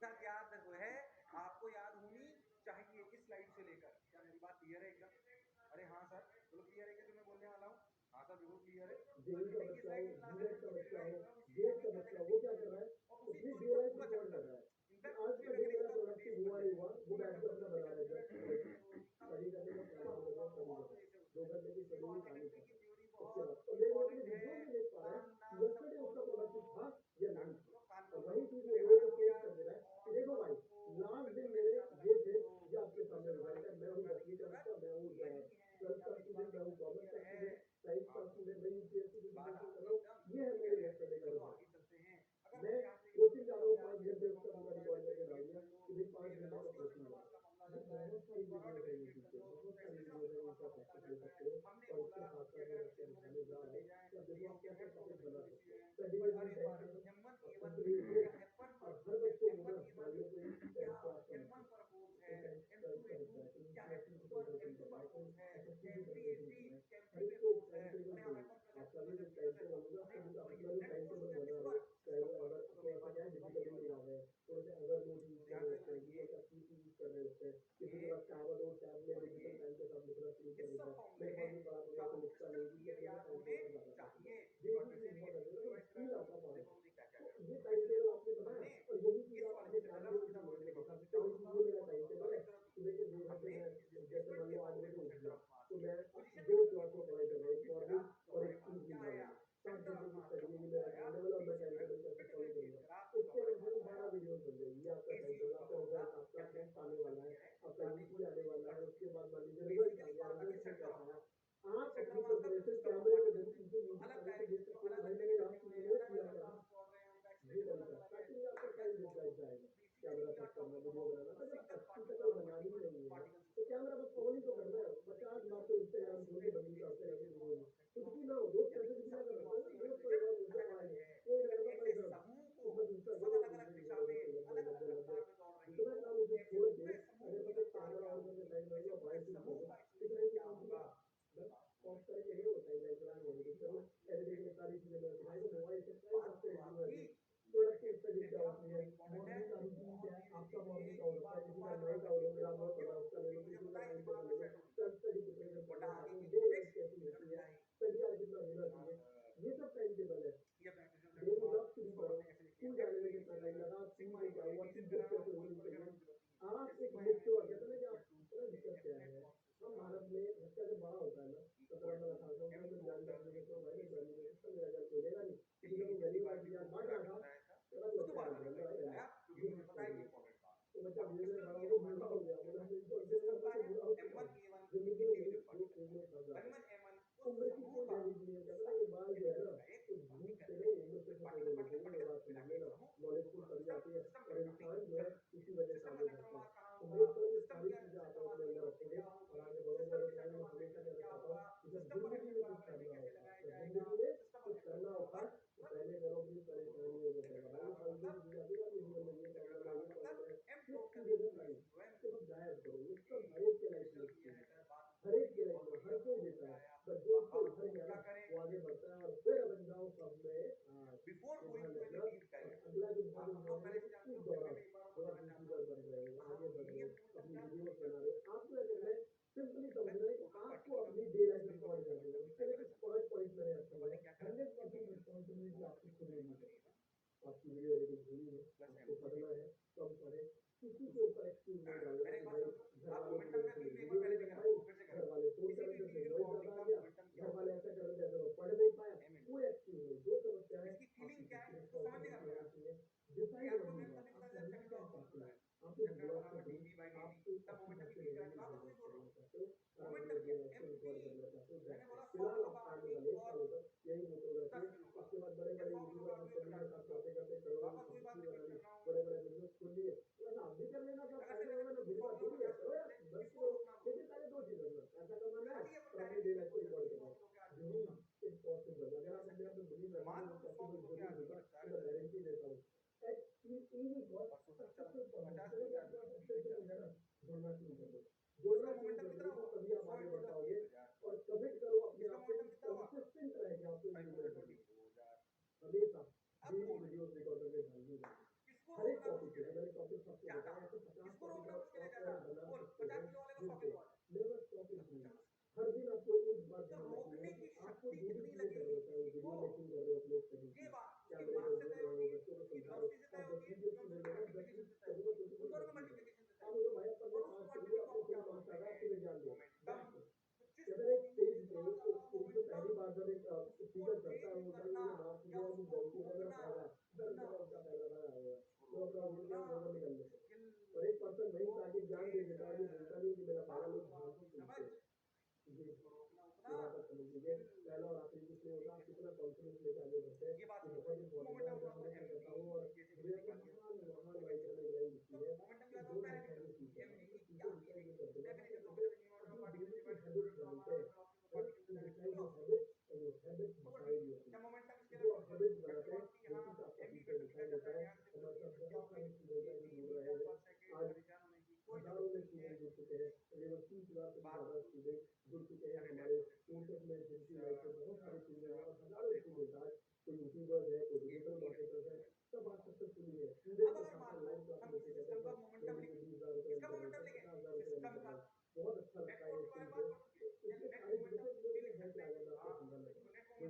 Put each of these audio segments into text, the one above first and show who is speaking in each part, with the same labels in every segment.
Speaker 1: तक याद है, आपको याद होनी चाहिए इस स्लाइड से लेकर। क्या मेरी बात क्लियर है एकदम? अरे हाँ सर, बिल्कुल क्लियर है कि जो मैं बोलने वाला हूँ। हाँ सर, बिल्कुल क्लियर है।
Speaker 2: जेई का बच्चा हो, बीएड का बच्चा हो, गेट का बच्चा हो, वो क्या कर रहा है? अपनी डे लाइफ रिकॉर्ड कर रहा है कि आज का दिन मेरा प्रोडक्टिव हुआ नहीं हुआ, वो बैठ के अपना बना रहे हैं। स्टडी करने का 5 घंटे स्टडी करो, 2 घंटे की स्टडी में कहानी पढ़ो, उसके बाद और लेकिन अपनी वीडियो में देख पा रहा है कि यस्टरडे उसका प्रोडक्टिव था या नहीं था। और वही चीज वो लोगों को पेश कर दे रहा है कि देखो भाई, लास्ट दिन मेरे ये थे, ये आपके सामने रिजल्ट है। मैं हूँ 10वीं का बच्चा, मैं हूँ 12th का स्टूडेंट, मैं हूँ कॉमर्स का स्टूडेंट, 10th का स्टूडेंट, मैं यूपीएससी की प्रिपरेशन कर रहा हूँ। ये है मेरे यस्टरडे का रिजल्ट। मैं कोचिंग जा रहा हूँ 5 घंटे, उसका पूरा रिकॉर्ड करके डाल दिया कि भाई 5 घंटे का कोचिंग है। ये बहुत सारी वीडियोस है यूट्यूब पे, बहुत सारी वीडियोस है, इनका प्रैक्टिस ले सकते हो। और इसके साथ साथ मैं आपको दिखाने जा रहा हूँ कि आप देखो आप कैसे टॉपिक बना सकते हो। स्टडी में भी टाइम टेबल और कंप्लीट और हर बच्चे को ना मान लो कोई 10th क्लास का बच्चा, तो 10th 12th का बच्चा है, तो यूपीएससी की प्रिपरेशन कर रहा है, कोई एसएससी की प्रिपरेशन कर रहा है, हर एक को एक टाइम टेबल चाहिए। आपका भी एक टाइम टेबल होगा, सभी का अपना जो टाइम टेबल बना रहे हो, चाहे वो अगर थोड़ा सा क्या है, डिजिटली लोग आ गए, थोड़े से अगर नोट यूज कर रहे होते हैं, गूगल का शीट यूज कर रहे होते हैं, किसी के पास टैब और टैब में डिजिटल पेन के साथ लिखना शुरू कर देता है। मेरे पास भी पढ़ा मैं तो लिखता नहीं क्योंकि अपने को टाइम टेबल लगा करता था। ये भी चीज बहुत है, तो फील आता था। तो ये टाइम टेबल आपने बनाया और यही चीज आप अपने टाइम टेबल की लोगों को दिखा सकते हो। भाई ये मेरा टाइम टेबल है, सुबह के 2 घंटे में जैसे मान लो 8 बजे उठ गया, तो मैं 2 क्लास में पढ़ाई कर रहा हूँ, एक मॉर्निंग और एक इवनिंग वाले में। 7 घंटे की स्टडी में मेरा टाइम टेबल और मैं टाइम टेबल कैसे फॉलो करूंगा। इसके कम से कम 12 वीडियो बन जाएगी। ये आपका टाइम टेबल, आपका रिजल्ट, आपका टेस्ट आने वाला है, आपका यूपी आने वाला है, उसके बाद मान लीजिए रिजल्ट आ गया, रिजल्ट में कैसा आया। आप अपनी प्रिपरेशन कैमरे में जब चीजें यूज करके देख सकते हो भाई मैंने यहाँ चीजों में किया क्या था। ये तरीका स्टार्टिंग में आपका टाइम दिख जाएगा, कैमरा सेट करना, वीडियो बनाना। तो जब अच्छी शक्ल बनानी ही नहीं है तो कैमरा बस ऑन ही तो करना है। 50 बार तो इंस्टाग्राम खोल के बंदी करते रहते हैं रोज, कुछ भी ना हो, रोज मैसेज भी ना कर रहा हूँ, रोज परिवार एकदम आए कोई ना कहता भाई साहब तो मैं दूसरा दो दूसरी वीडियो देखो, लग गए। जितना काम उसे छोड़ के अगर बस एक कैमरा ऑन करके टाइम लगेगा, वॉइस यूज कर दो, इतना ही काम किया बस। ऑफ करके है वो टाइम लाइन चलाने एडिटिंग करो, एडिटिंग में सारी चीजें मैं सिखाई दूँ। मोबाइल से कई सबसे एडिटिंग होती है। प्रोडक्टिव स्टडी क्या होती है, मॉर्निंग का रूटीन क्या है, आपका मॉर्निंग का हो सकता है, किसी का नाइट आउट हो, मेरा बहुत पता है उसका ले लो, किसी का टाइम टेबल ले लो। सेल्फ स्टडी प्रिपरेशन करना चाहते हो, डे लाइफ कैसी होती है, स्टडी आवर कितना होना चाहिए, ये सब टाइम टेबल है। डेली जॉब शुरू करो, स्कूल जाने में कितना टाइम लगा, स्कूल में क्या हुआ, टीचर कैसे होनी चाहिए। आप एक मेच्योर कहते हैं ना कि आप पता दिक्कत क्या है, हम भारत में बच्चा जब बड़ा होता है ना, 17 साल 18 साल में ज्ञान का एप्लीकेशन भाई मैं ज्ञान नहीं सकता, मेरा ज्ञान खोलेगा नहीं। किसी ने वो वैल्यू का ज्ञान बांट रहा था, चला तो अच्छा है ज्ञान भाई रहना, ये चीज कर रही है। तो बच्चा धीरे धीरे बड़ा होकर बूढ़ा हो गया, मतलब इसको अभी नहीं होता तो बूढ़ा हो चुका है। जिंदगी में यही दो चीज में फंस जाता है। उम्र की कोई वैल्यू नहीं है, कहते ना ये बाल जो है ना, तो धूप से नहीं उम्र से सफेद होने चाहिए। ये बात समझ लेना, नॉलेजफुल तभी आती है और इंसान जो है इसी वजह से आगे बढ़ता है। तो मेक श्योर ये सारी चीजें आप अपने अंदर रखोगे और आगे बढ़ोगे। और एक लाइन में हमेशा कहना चाहता हूँ कि जब जिंदगी में कुछ करना होता है, जब जिंदगी में कुछ करना होता है तो पहले करो अपनी परेशानियों को सॉल्व। भाई फालतू की चीजें आती है अपने जीवन में, ये प्रॉब्लम है, ये प्रॉब्लम है, टेक टूगेदर लाइफ, इसके बाद गायब करो। ये सब हर एक के लाइफ में एक्सपीरियंस है, हर एक के लाइफ में हर कोई देता है, बस जो उससे उभर गया ना वो आगे बढ़ता है। और फिर बन जाओ सब में आज, ये ध्यान रखना। और अगला जो बहुत इम्पोर्टेंट है कि इस दौरान जब आप यूट्यूबर बन रहे हो, आगे बढ़ रहे हो, अपनी वीडियोस बना रहे हो, आपको क्या करना है, सिंपली समझना है कि आपको अपनी डे लाइफ रिकॉर्ड कर देना है। उसके लिए कुछ 5 पॉइंट मैंने रखे हुए हैं। 100% रिस्पॉन्सिबिलिटी आपकी खुद लेनी पड़ेगी। आपकी वीडियो एडिटिंग हुई है, आपको पढ़ना है, कम पढ़े, किसी के ऊपर एक्सक्यूज नहीं डालना कि भाई घर वालों की वजह से मेरी वीडियो नहीं बन पाई, घर वाले फोन कर रहे थे इसमें नॉइज ज्यादा आ गया, घर वाले ऐसा कर रहे थे ऐसा पढ़ नहीं पाया, कोई एक्सक्यूज नहीं। जो समस्या है आपकी खुद की रिस्पॉन्सिबिलिटी होनी चाहिए। डिसाइड ऑन दी वर्क, आप करना क्या चाहते हो। आप एक ब्लॉग के थ्रू आप एक अच्छी खासी रेवेन्यू जनरेट करना चाहते हो और आप अपने अपने लाइफ को रिकॉर्ड करना चाहते हो, दैट्स इट। फिलहाल आपका आने वाले 1 सालों तक यही मोटो रखिए। उसके बाद बड़े बड़े यूट्यूबर स्टडी के साथ करते करते करोड़ों की संपत्ति बना ली, बड़े बड़े बिजनेस खोल लिए, तो ऐसा आप भी कर लेना। सब फायदे होगा ना, बुरी बात थोड़ी है, करो यार, बस करो। लेकिन पहले 2 चीज करना, पैसा कमाना है और अपनी डे लाइफ को रिकॉर्ड करना है। Believe is possible. अगर आप अपने आप में बिलीव रखोगे वो पॉसिबल जरूर होगा, तो मैं गारंटी देता हूँ। Easy for successful person. चलिए मैं आपको सक्सेस से है ना जोड़ना शुरू कर दो, जोड़ना शुरू कर दोगे तो तभी आप आगे बढ़ पाओगे। और कमिट करो अपने आप से कि कंसिस्टेंट रह के आपको इम्प्रूवमेंट करनी है। हमेशा डेली वीडियोस देता है, ऐसे 50 पर्टिकुलर ऑर्डर बना सकते हैं जिनसे नेवर स्टॉप इम्प्रूविंग। हर दिन आपको एक बात ध्यान रखनी है कि आपको जो भी चीजें कर रहे होते हैं, वीडियो मेकिंग कर रहे हो अपने स्टडी की, कैमरे पे बोल रहे हो, बच्चों को समझा रहे हो, आप 10 वीडियो स्टूडेंट हो ना, 10 कभी वो 20 आप बोलो भाई अपन ने 5 कर लिया, आपको कोई मार्क्स आ रहा है, आपको एग्जाम दो। अगर एक स्टेज पे एक स्टेज पे पहली बार जब एक स्पीकर करता है, बोलता है मुझे मार्क्स दिया, मुझे गलती है, मेरा पहला 10 उसका पहला बार आएगा, तो अपना वो क्या होगा निकल लेते हैं। और एक पर्सन वहीं पे आके ज्ञान दे देता है, जो बोलता नहीं कि मेरा पहला लोग ध्यान से सुनते हैं। जी, यहाँ पर समझ लीजिए पहला और आखिरी कुछ नहीं होता, आप कितना कॉन्फिडेंस लेके आगे बढ़ते हैं, ये बहुत इंपॉर्टेंट है। मैं हमेशा कहता हूँ और मुझे अपने महान महान राइटर ने लाइन लिखी है कि डोंट डिफाइन योर फ्यूचर, आपका फ्यूचर डिसाइड नहीं करते, बट आपको कहते अपनी डेली की हैबिट्स बनाते हैं, to decide your habits and your habits decide your future. जो आप हैबिट्स बनाते हैं उसी से आपका फ्यूचर डिसाइड होता है। हमारे साथ बहुत सारे स्टूडेंट हैं जो जुड़ रहे हैं, आज हजारों में स्टूडेंट जुड़ चुके हैं, करीबन 30,000 से ज्यादा स्टूडेंट जुड़ चुके हैं हमारे कोर्सेज में, जिनकी लाइफ में बहुत सारे चेंजेस हैं और हजारों स्टूडेंट आज कोई यूट्यूबर्स है, कोई डिजिटल मार्केटर्स है, सब आज सक्सेसफुली है। स्टूडेंट के साथ साथ लाइव क्लास लेते कहते हैं सर महीने के 20,000 रुपये अर्न कर रहे हैं, 50,000 रुपये अर्न कर रहे हैं, बहुत अच्छा लगता है ये सुन के। तो इसमें सारी चीजें मेरे है क्या, अगर मैं आपको समझाना चाहूँ तो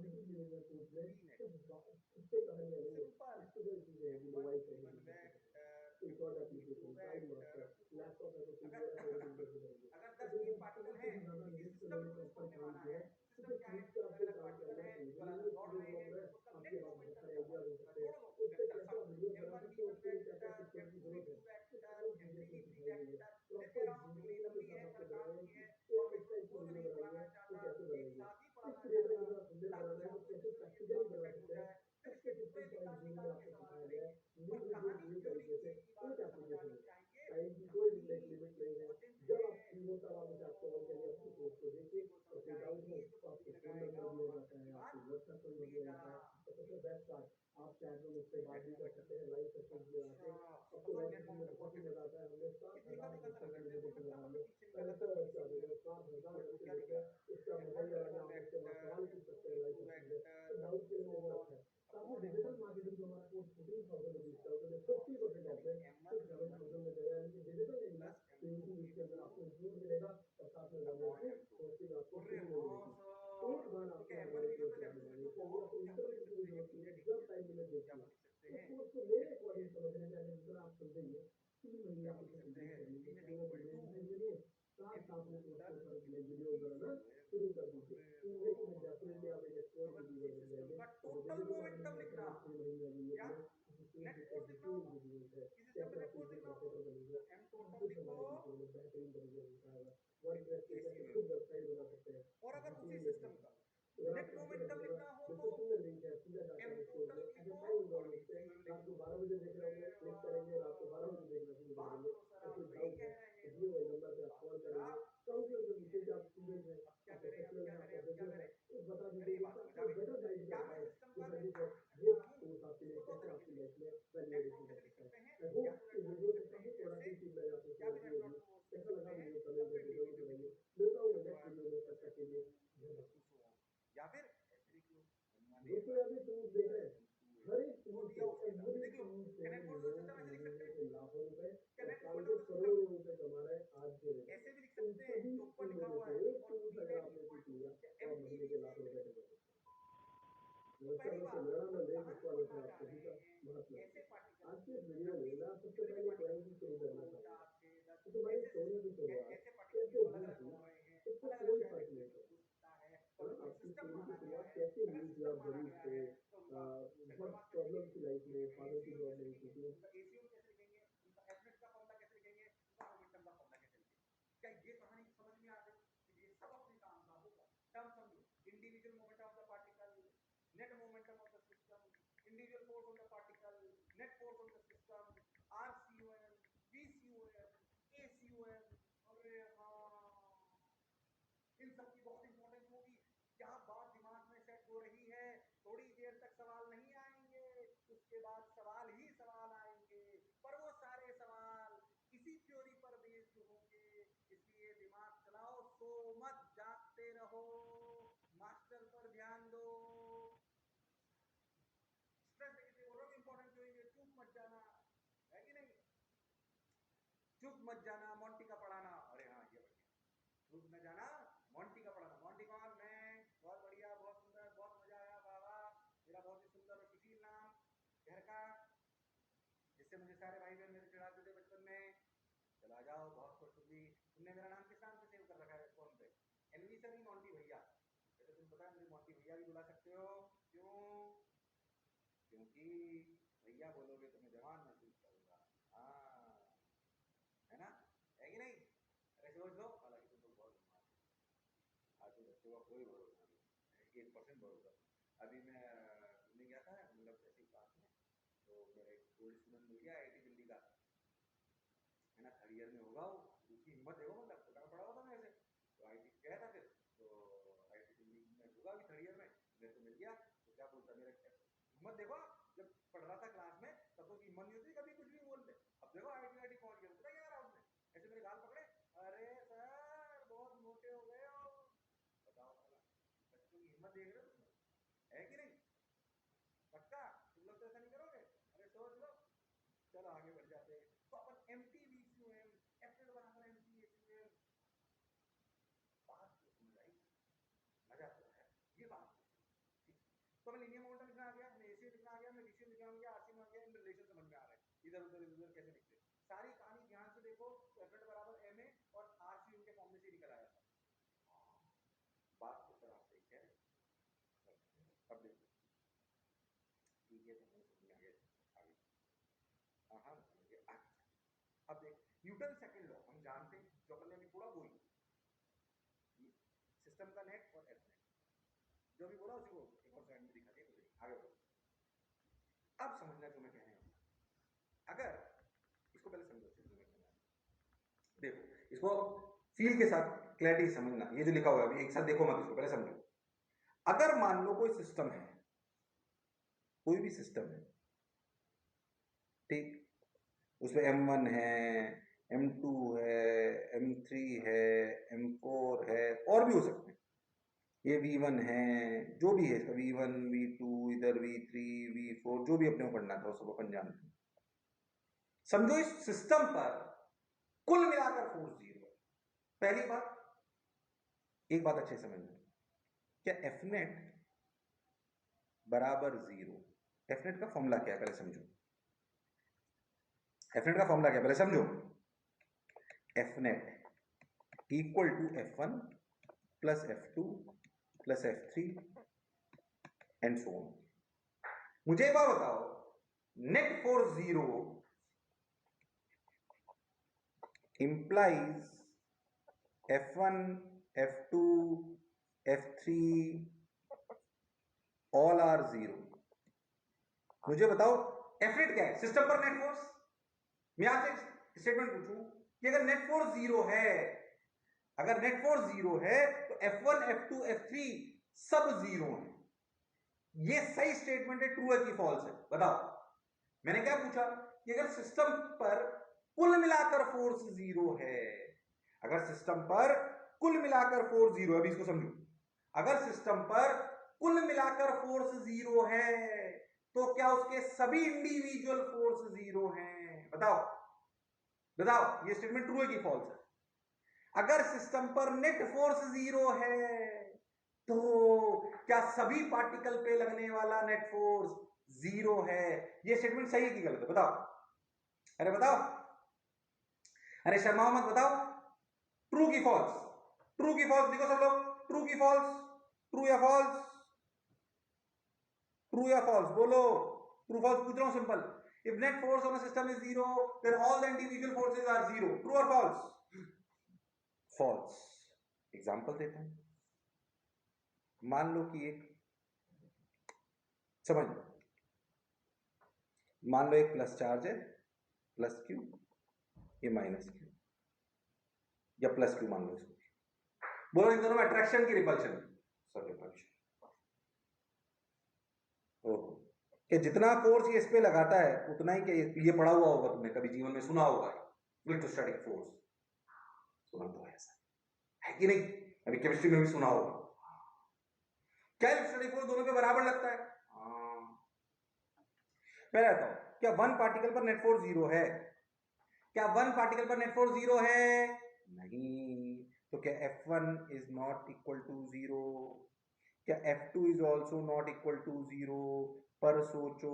Speaker 2: यूट्यूब में कोर्स में सिर्फ कितने कहानियां नहीं है, प्रैक्टिकल चीजें हैं जो मोबाइल से नहीं कर सकते। एक और एप्लीकेशन टाइम मास्टर, लैपटॉप है तो कोई बोल रहा है एडिटिंग कैसे करेंगे, अब देखो 50 से भी ज्यादा लिस्ट मैंने टॉप पर काम किया है, तो सिर्फ लिस्ट पे आपको काम करना है, वीडियो स्टूडियो ब्लॉग में आपके पास बहुत सारे आइडियाज हो सकते हैं, उस पे कैसे आप वीडियो बना सकते हो, उसके लिए क्या क्या इक्विपमेंट की जरूरत है, ये सारी चीजें इसमें सिखाई गई है। प्रॉपर वीडियो के साथ आपको बनाना है कि इस टाइप की वीडियो बनानी है तो कैसे बनाएंगे, इस क्रिएटर के साथ थंबनेल बनाना है तो कैसे प्रैक्टिकली बना सकते हैं, सबके डिफरेंट पॉइंट व्यू में आपको सिखाया गया है। न्यू वीडियो न्यू तरीके से एक एप्लीकेशन है, टाइम की कोई लिमिट नहीं है। जब आप फ्री हो तब आप उस ऐप को ऑन करिए, अपने कोर्स को देखिए, और कोई डाउट हो तो आपको फोन नंबर दिया जाता है, आपको व्हाट्सएप नंबर दिया जाता है, और सबसे बेस्ट पार्ट आप चैट में मुझसे बात भी कर सकते हैं लाइव सेशन में आके। आपको लाइव सेशन में बहुत ही मजा आता है। हमने 7,000 बच्चों को इनविटेशन लगा दिए, पहले 100 बच्चे आते थे, 7,000 बच्चे लेते हैं, उसका मजा ही अलग है। आप मुझसे वहाँ सवाल पूछ सकते हैं लाइव सेशन में, तो डाउट के लिए मैंने रखा है। साथ में डिजिटल मार्केटिंग जो हमारा कोर्स 14,000 रुपीज का है, उसमें 50% ऑफ है, सिर्फ 11,000 में गया, यानी कि डिजिटल एरिया ट्रेनिंग इसके अंदर आपको इंक्लूड मिलेगा, और साथ में 1 ईयर की कोचिंग आपको फ्री में मिलेगी। एक बार आपने हमारे कोर्स ज्वाइन कर लिया, उसके लिए आपको इंटरव्यू की कोई जरूरत नहीं है, जब टाइम मिले देखिए। उस कोर्स को मेरे अकॉर्डिंग समझने में, अगर जितना आप समझेंगे 3 महीने आप उसे कंप्लीट कर लीजिए, पूरा महीने के लिए साथ साथ में कोर्स को कर वीडियो बनाना शुरू कर दीजिए। इन वीक में डेफिनेटली आप एक एक्सपर्ट यूट्यूबर बन जाएंगे। और जो डिजिटल मार्केटिंग करते हैं 6 महीने अभी अपने किसी स्टेज पे एग्जीक्यूटिव वीडियोस है, कैसे आप डिजिटल मार्केटर बनेंगे, सब कुछ हमारे टीचरों ने बेहतरीन तरीके से सिखाया। वर्डप्रेस पे कैसे खुद वेबसाइट बना सकते हैं, GTM में कैसे, अगर आप चाहते हैं तो डिस्क्रिप्शन में लिंक है, सीधा जाकर इस कोर्स में एट ए टाइम इनरोल होते हैं। रात को 12 बजे देख रहे होंगे, क्लिक करेंगे, रात को 12 बजे देखना शुरू कर देंगे। और कोई डाउट है तो दिए हुए नंबर पे आप कॉल करेंगे, काउंसलर से पूछिए कि आप स्टूडेंट हैं, आप प्रोफेशनल हैं, आप बिजनेस है, तो बता दीजिए कि आपको बेटर गाइड कर पाए कि सर सर ये कोर्स आपके लिए कैसे आपकी लाइफ में वैल्यू एडिशन कर सकता है। आई होप कि वीडियो से काफी प्रोडक्टिव चीज मैंने आपको शेयर की होगी। कैसा लगा वीडियो कमेंट करके जरूर बताइए। मिलता हूँ मैं नेक्स्ट वीडियो में, तब तक के लिए धन्यवाद। दोस्तों यहाँ पे टूल्स देख रहे हैं, हर एक टूल से एवरी टूल से लोग महीने के लाखों रुपए और साल के करोड़ों रुपए कमा रहे हैं आज के रेट में। इन सभी टूलों में से एक टूल अगर आपने सीख लिया तो आप महीने के लाखों रुपए कमा सकते हैं। नमस्कार दोस्तों, मेरा नाम है देव विश्वाल है, आप सभी का बहुत नमस्कार। आज के इस वीडियो में मैं सबसे पहले क्लाइंट की शुरू करना चाहूंगा। तो तुम्हारी स्टोरी की शुरुआत कैसे हुई थी, इससे कोई फर्क नहीं पड़ता, है ना। आपकी स्टोरी की शुरुआत कैसे हुई थी, आप गरीब थे, बहुत प्रॉब्लम थी लाइफ में, फादर की जॉब नहीं थी,
Speaker 1: ट्रूथ मत जाना, मॉन्टी का पढ़ाना। अरे हाँ ये बढ़िया, ट्रूथ में जाना, मॉन्टी का पढ़ाना। मॉन्टी कौन? मैं। बहुत बढ़िया, बहुत सुंदर, बहुत मजा आया, वाह वाह। मेरा बहुत ही सुंदर और सुशील नाम घर का, जिससे मुझे सारे भाई बहन मेरे चिढ़ाते थे बचपन में। चला जाओ, बहुत खुश होगी। तुमने मेरा नाम किस नाम से सेव कर रखा है फोन पे? एनवी से नहीं, मॉन्टी भैया। वैसे तुम पता है मुझे मॉन्टी भैया भी बुला सकते हो। क्यों? क्योंकि भैया बोलोगे तो मैं जवान महसूस करूंगा। हाँ, है ना, है कि नहीं? अरे सोच लो, हालांकि तुम लोग बहुत बीमार हो, आज के बच्चों का कोई भरोसा नहीं, 1% भरोसा। अभी मैं घूमने गया था, मतलब ऐसे ही पास में, तो मेरा एक ओल्ड स्टूडेंट मिल गया IIT दिल्ली का, है ना, 3rd ईयर में होगा वो। उसकी हिम्मत देखो, मतलब छोटा पड़ा हुआ था मेरे से, तो IIT गया था फिर, तो IIT दिल्ली में होगा अभी 3rd ईयर में, मेरे से मिल गया, तो क्या बोलता मेरे, हिम्मत देखो, जब पढ़ रहा था क्लास में तब तो हिम्मत नहीं होती कभी कुछ भी बोलते, अब देखो IIT पहुंच गया, पता क्या रहा उसने, ऐसे मेरे गाल पकड़े, अरे सर बहुत मोटे हो गए हो। बताओ साला, बच्चों की हिम्मत देख रहे हो तुम, है कि नहीं? पक्का तुम लोग तो ऐसा नहीं करोगे? अरे सोच लो। चलो आगे बढ़ जाते हैं। तो अपन एमटी वीसीयूएम, एफएड बराबर एमटी एसीयूएम, बात तो समझ आई, मजा तो है ये बात। तो हमें लीनियर मोमेंटम लिखना आ गया, हमें एसीएम लिखना आ गया, हमें डीसीएम लिखना आ गया, आरसीएम आ गया, इन रिलेशन समझ में आ रहा है, इधर उधर इधर उधर कैसे लिखते हैं। सारी कहानी ध्यान से देखो, तो एफएड बराबर एमए और आरसीएम के फॉर्म में से निकल आया था। बात तो सर आप सही कह रहे हैं। अब देखो, ठीक है, तो हमें समझ में आ गया आगे। हाँ हाँ समझ गया। अब देख, न्यूटन सेकंड लॉ हम जानते हैं, जो अपन ने अभी पूरा वही सिस्टम का नेट और एफ नेट, जो भी बोला उसी को एक और स्लाइड में दिखा दिया, तो आगे बढ़ो। अब समझना जो मैं कह रहा हूं, अगर इसको पहले समझो, जो मैं कहना है देखो, इसको फील के साथ क्लैरिटी समझना, ये जो लिखा हुआ है अभी एक साथ देखो मत, इसको पहले समझो। अगर मान लो कोई सिस्टम है, कोई भी सिस्टम है, ठीक, उसमें M1 है, M2 है, M3 है, M4 है, और भी हो सकते हैं, ये V1 है, जो भी है इसका V1 V2 इधर V3 V4, जो भी अपने को पढ़ना था वो सब अपन जानते हैं। समझो इस सिस्टम पर कुल मिलाकर फोर्स 0 है। पहली बात, एक बात अच्छे समझना, क्या एफ नेट बराबर 0, एफ नेट का फॉर्मूला क्या है पहले समझो, एफ नेट का फॉर्मूला क्या है पहले समझो। F net equal to F1 plus F2 plus F3 and so on. मुझे एक बात बताओ, net force 0 implies F1 F2 F3 all are 0। मुझे बताओ एफ नेट क्या है सिस्टम पर नेट फोर्स। मैं आपसे स्टेटमेंट पूछूं कि अगर नेट फोर्स 0 है, अगर नेट फोर्स 0 है तो F1 F2 F3 सब 0 है। ये सही स्टेटमेंट है, ट्रू है कि फॉल्स है? बताओ। मैंने क्या पूछा कि अगर सिस्टम पर कुल मिलाकर फोर्स 0 है, अगर सिस्टम पर कुल मिलाकर फोर्स 0 है, अभी इसको समझो, अगर सिस्टम पर कुल मिलाकर फोर्स 0 है तो क्या उसके सभी इंडिविजुअल फोर्स 0 हैं? बताओ बताओ, ये स्टेटमेंट ट्रू है कि फॉल्स है? अगर सिस्टम पर नेट फोर्स 0 है तो क्या सभी पार्टिकल पे लगने वाला नेट फोर्स 0 है? ये स्टेटमेंट सही है कि गलत है? बताओ, अरे बताओ, अरे शर्माओ मत, बताओ ट्रू की फॉल्स, ट्रू की फॉल्स लिखो सब लोग, ट्रू की फॉल्स, ट्रू या फॉल्स, ट्रू या फॉल्स बोलो। ट्रू फॉल्स पूछ रहा हूं, simple. If net force on a system is 0 then all the individual forces are 0, true और फॉल्स? फॉल्स। एग्जांपल देते हैं, मान लो कि एक, समझ लो, मान लो एक प्लस चार्ज है, प्लस क्यू, ये माइनस क्यू, या प्लस क्यू मान लो इसको, बोलो इन दोनों में अट्रैक्शन की रिपल्शन? सब रिपल्शन। ओहो, कि जितना फोर्स ये इस पे लगाता है उतना ही, कि ये पढ़ा हुआ होगा तुमने, कभी जीवन में सुना होगा इलेक्ट्रोस्टैटिक फोर्स, सुना तो ऐसा है कि नहीं? अभी केमिस्ट्री में भी सुना होगा। क्या इलेक्ट्रोस्टैटिक फोर्स दोनों के बराबर लगता है? मैं रहता हूं, क्या वन पार्टिकल पर नेट फोर्स 0 है? क्या वन पार्टिकल पर नेट फोर्स 0 है? नहीं। तो क्या F1 is not equal to 0? क्या F2 is also not equal to 0? पर सोचो,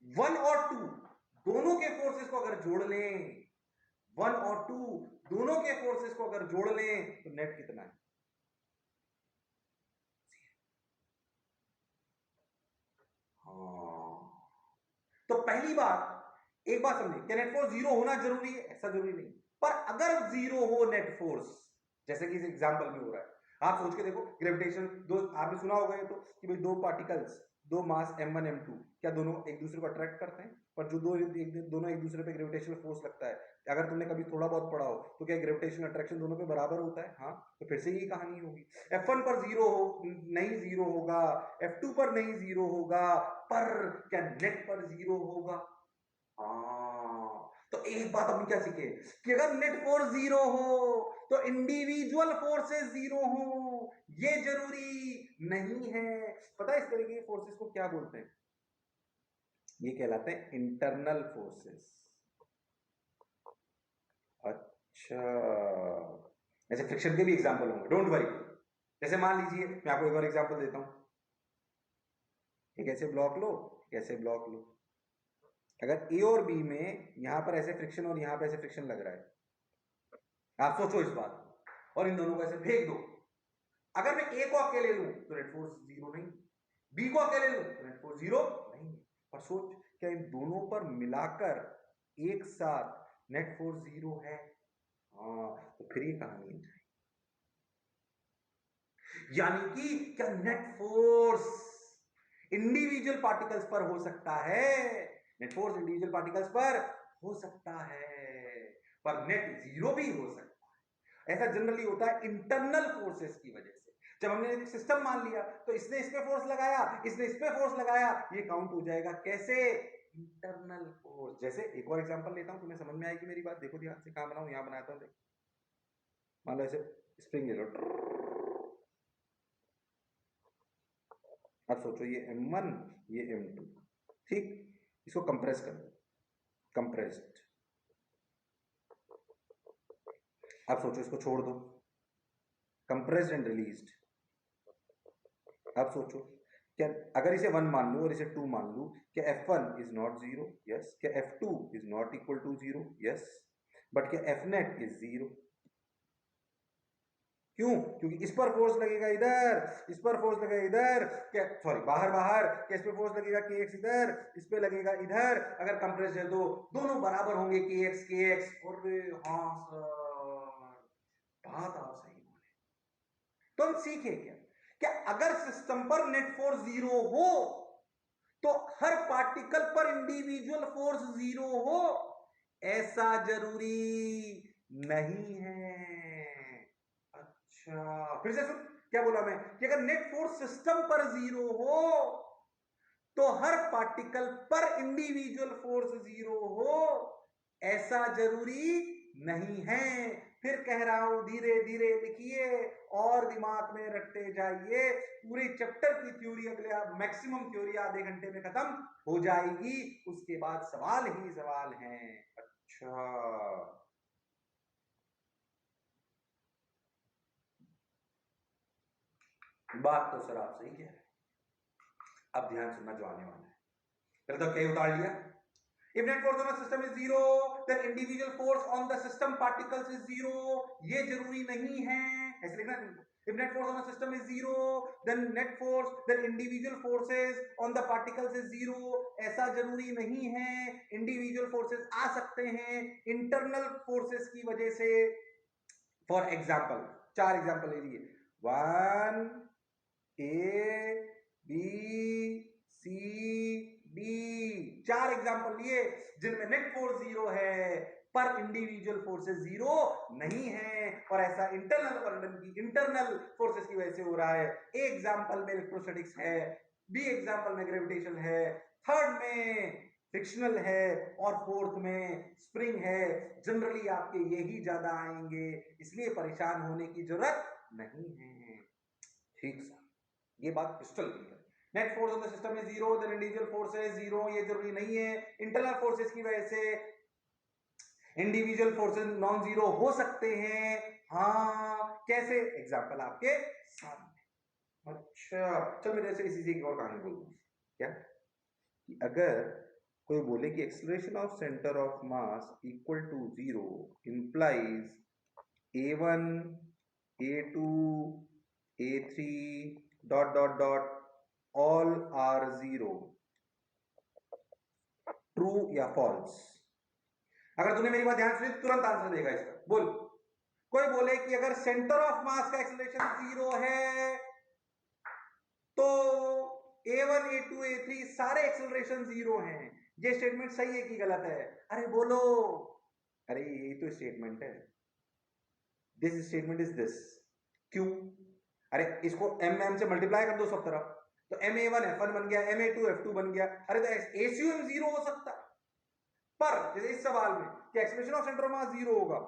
Speaker 1: 1 और 2 दोनों के फोर्सेस को अगर जोड़ लें, 1 और 2 दोनों के फोर्सेस को अगर जोड़ लें तो नेट कितना है? हाँ, तो पहली बात, एक बात समझिए, क्या नेट फोर्स 0 होना जरूरी है? ऐसा जरूरी नहीं, पर अगर 0 हो नेट फोर्स, जैसे कि इस एग्जांपल में हो रहा है, आप सोच के देखो, ग्रेविटेशन, दो आपने सुना होगा ये तो कि भाई दो पार्टिकल्स, दो मास m1 m2, क्या दोनों एक दूसरे को अट्रैक्ट करते हैं? पर जो दोनों एक दूसरे पे ग्रेविटेशनल फोर्स लगता है, अगर तुमने कभी थोड़ा बहुत पढ़ा हो तो क्या ग्रेविटेशनल अट्रैक्शन दोनों पे बराबर होता है? हाँ, तो फिर से यही कहानी होगी। F1 पर 0 नहीं 0 होगा, F2 पर नहीं 0 होगा, पर क्या नेट पर 0 होगा? हाँ, तो एक बात अपन क्या सीखे कि अगर नेट फोर्स 0 हो तो इंडिविजुअल फोर्सेस 0 हो, ये जरूरी नहीं है। पता है इस तरह के फोर्सेस को क्या बोलते हैं? ये कहलाते हैं इंटरनल फोर्सेस। अच्छा, ऐसे फ्रिक्शन के भी एग्जांपल होंगे, डोंट वरी। जैसे मान लीजिए, मैं आपको एक और एग्जांपल देता हूं, एक ऐसे ब्लॉक लो, एक ऐसे ब्लॉक लो, अगर ए और बी में यहां पर ऐसे फ्रिक्शन और यहां पर ऐसे फ्रिक्शन लग रहा है, आप सोचो इस बात, और इन दोनों को ऐसे फेंक दो, अगर मैं ए को अकेले लूं तो नेट फोर्स 0 नहीं, बी को अकेले लूं तो नेट फोर्स 0 नहीं, पर सोच, क्या इन दोनों पर मिलाकर एक साथ नेट फोर्स 0 है? हाँ, तो फिर ये कहानी है, यानी कि क्या नेट फोर्स इंडिविजुअल पार्टिकल्स पर हो सकता है? नेट फोर्स इंडिविजुअल पार्टिकल्स पर हो सकता है, पर नेट 0 भी हो सकता है। ऐसा जनरली होता है इंटरनल फोर्सेस की वजह से। जब हमने एक सिस्टम मान लिया तो इसने इस पे फोर्स लगाया, इसने इस पे फोर्स लगाया, ये काउंट हो जाएगा कैसे? Internal force. जैसे एक और एग्जांपल लेता हूं, तुम्हें समझ में आएगी मेरी बात, देखो ध्यान से, कहां बनाऊं, यहां बनाता हूं, मान लो ऐसे स्प्रिंग ले लो, अब सोचो ये M1, ये M2, ठीक, इसको कंप्रेस कर दो, कंप्रेस्ड, अब सोचो इसको छोड़ दो, कंप्रेस्ड एंड रिलीज्ड। अब सोचो, क्या अगर इसे 1 मान लूं और इसे 2 मान लूं, क्या F1 इज नॉट 0? यस। क्या F2 is not equal to 0? Yes. But क्या Fnet इज 0? क्यों? क्योंकि इस पर फोर्स लगेगा इधर, इस पर फोर्स लगेगा इधर, क्या सॉरी बाहर बाहर, क्या इस पे फोर्स लगेगा kx इधर, इस पे लगेगा इधर, अगर कंप्रेस है तो दोनों बराबर होंगे kx kx। और हाँ सर, बात आप सही बोले। तो हम सीखे क्या? क्या अगर सिस्टम पर नेट फोर्स 0 हो तो हर पार्टिकल पर इंडिविजुअल फोर्स 0 हो, ऐसा जरूरी नहीं है। अच्छा, फिर से सुन, क्या बोला मैं कि अगर नेट फोर्स सिस्टम पर 0 हो तो हर पार्टिकल पर इंडिविजुअल फोर्स 0 हो, ऐसा जरूरी नहीं है। फिर कह रहा हूं, धीरे धीरे लिखिए और दिमाग में रखते जाइए, पूरे चैप्टर की थ्योरी, अगले मैक्सिमम थ्योरी आधे घंटे में खत्म हो जाएगी, उसके बाद सवाल ही सवाल हैं। अच्छा, बात तो सर आप सही कह रहे हैं, अब ध्यान सुनना जो आने वाला है। पहले तो क्या उतार लिया, if net force on a system is 0 then individual force on the system particles is 0, ये जरूरी नहीं है, ऐसे लिखना। if net force on a system is 0 then net force then individual forces on the particles is 0, ऐसा जरूरी नहीं है, individual forces आ सकते हैं internal forces की वजह से। for example, 4 एग्जाम्पल ले लिए, 1 A B C D, 4 example लिए जिनमें नेट फोर्स 0 है पर इंडिविजुअल फोर्सेस 0 नहीं है, और ऐसा इंटरनल फोर्सेस की वजह से हो रहा है। ए एग्जाम्पल में इलेक्ट्रोस्टैटिक्स है, बी एग्जाम्पल में ग्रेविटेशन है, थर्ड में फ्रिक्शनल है, और फोर्थ में स्प्रिंग है। जनरली आपके यही ज्यादा आएंगे, इसलिए परेशान होने की जरूरत नहीं है। ठीक सर, ये बात crystal clear. Net force on the system is 0 then individual force है 0, ये जरूरी नहीं है, इंटरनल फोर्सेस की वजह से इंडिविजुअल फोर्सेस नॉन जीरो हो सकते हैं, हाँ कैसे, एग्जाम्पल आपके सामने। अच्छा चल मैं जैसे इसी से एक और कहानी बोल दूं, क्या कि अगर कोई बोले कि acceleration of centre of mass equal to zero implies a1 a2 a3 dot dot dot all are zero, true या फॉल्स? अगर तूने मेरी बात ध्यान सुनी तो तुरंत आंसर देगा इसका, बोल। कोई बोले कि अगर सेंटर ऑफ मास का एक्सेलरेशन जीरो है तो a1 a2 a3 सारे एक्सेलरेशन जीरो हैं, ये स्टेटमेंट सही है कि गलत है? अरे बोलो, अरे यही तो स्टेटमेंट है, दिस स्टेटमेंट इज दिस। क्यों? अरे इसको m से मल्टीप्लाई कर दो सब तरफ, तो ma1 f1 बन गया, ma2 f2 बन गया। अरे तो ACM जीरो हो सकता है, पर जैसे इस सवाल में कि acceleration of centre of mass zero होगा,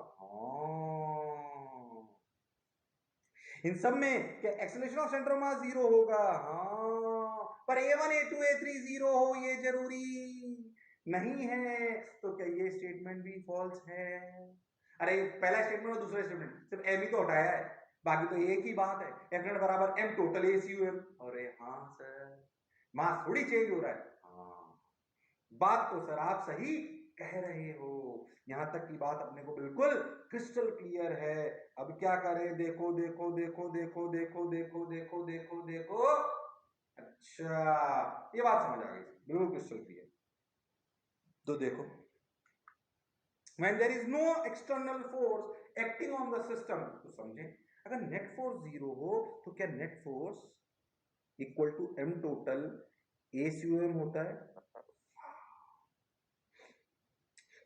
Speaker 1: इन सब में क्या acceleration of centre of mass zero होगा? हाँ, पर a1 a2 a3 जीरो हो ये जरूरी नहीं है, तो क्या ये स्टेटमेंट भी फॉल्स है? अरे पहला स्टेटमेंट और दूसरा स्टेटमेंट सिर्फ m ही तो हटाया है, बाकी तो एक ही बात है, F0 बराबर m टोटल ACUM। अरे हाँ सर, मास थोड़ी चेंज हो रहा है। हाँ, बात तो सर आप सही कह रहे हो, यहां तक की बात अपने को बिल्कुल क्रिस्टल क्लियर है। अब क्या करें? देखो देखो देखो देखो देखो देखो देखो देखो देखो, अच्छा ये बात समझ आ गई, बिल्कुल क्रिस्टल क्लियर। तो देखो, when there is no external force acting on the system, तो समझे, अगर नेट फोर्स जीरो हो तो क्या net force equal to m total ACUM होता है?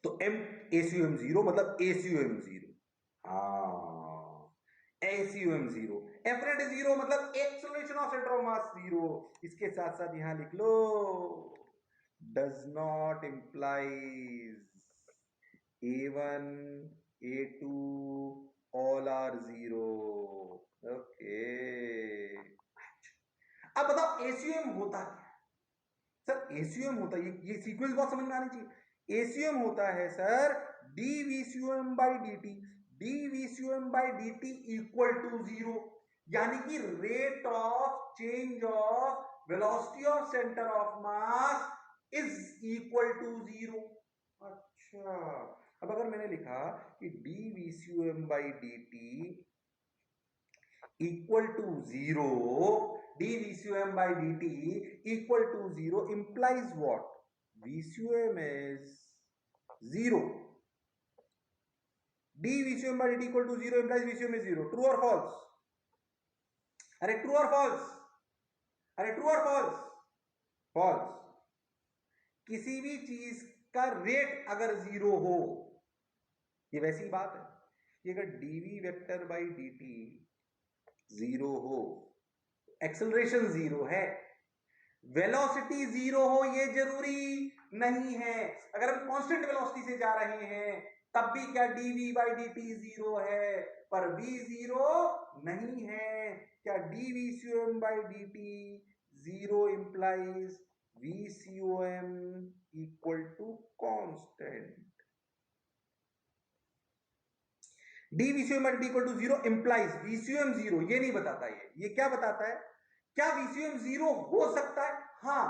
Speaker 1: तो m ACUM जीरो मतलब ACUM जीरो, हाँ ACUM जीरो, F0 जीरो मतलब acceleration of centre of mass zero. इसके साथ साथ यहां लिख लो does not implies a1 a2 all are zero. Okay, अब बताओ ACUM होता क्या है? सर ACUM होता है, ये सीक्वेंस बहुत समझ में आनी चाहिए। ACUM होता है sir dVCUM by dt, dVCUM by dt equal to zero, यानी कि rate of change of velocity of centre of mass is equal to zero. अच्छा, अब अगर मैंने लिखा कि dVCUM by dt equal to zero, dVCUM by dt equal to 0 implies what? VCUM is 0. dVCUM by dt equal to 0 implies VCUM is 0. True or false? अरे true or false? अरे true or false? False. किसी भी चीज का rate अगर zero हो, ये वैसी बात है कि अगर dV vector by dt zero हो, एक्सेलरेशन जीरो है, वेलोसिटी जीरो हो ये जरूरी नहीं है। अगर हम कांस्टेंट वेलोसिटी से जा रहे हैं तब भी क्या dv by dt जीरो है, पर v जीरो नहीं है। क्या dVCUM by dt zero implies VCUM equal to constant? dVCUM by dt equal to zero implies VCUM zero, ये नहीं बताता। ये क्या बताता है? क्या VCUM जीरो हो सकता है? हाँ,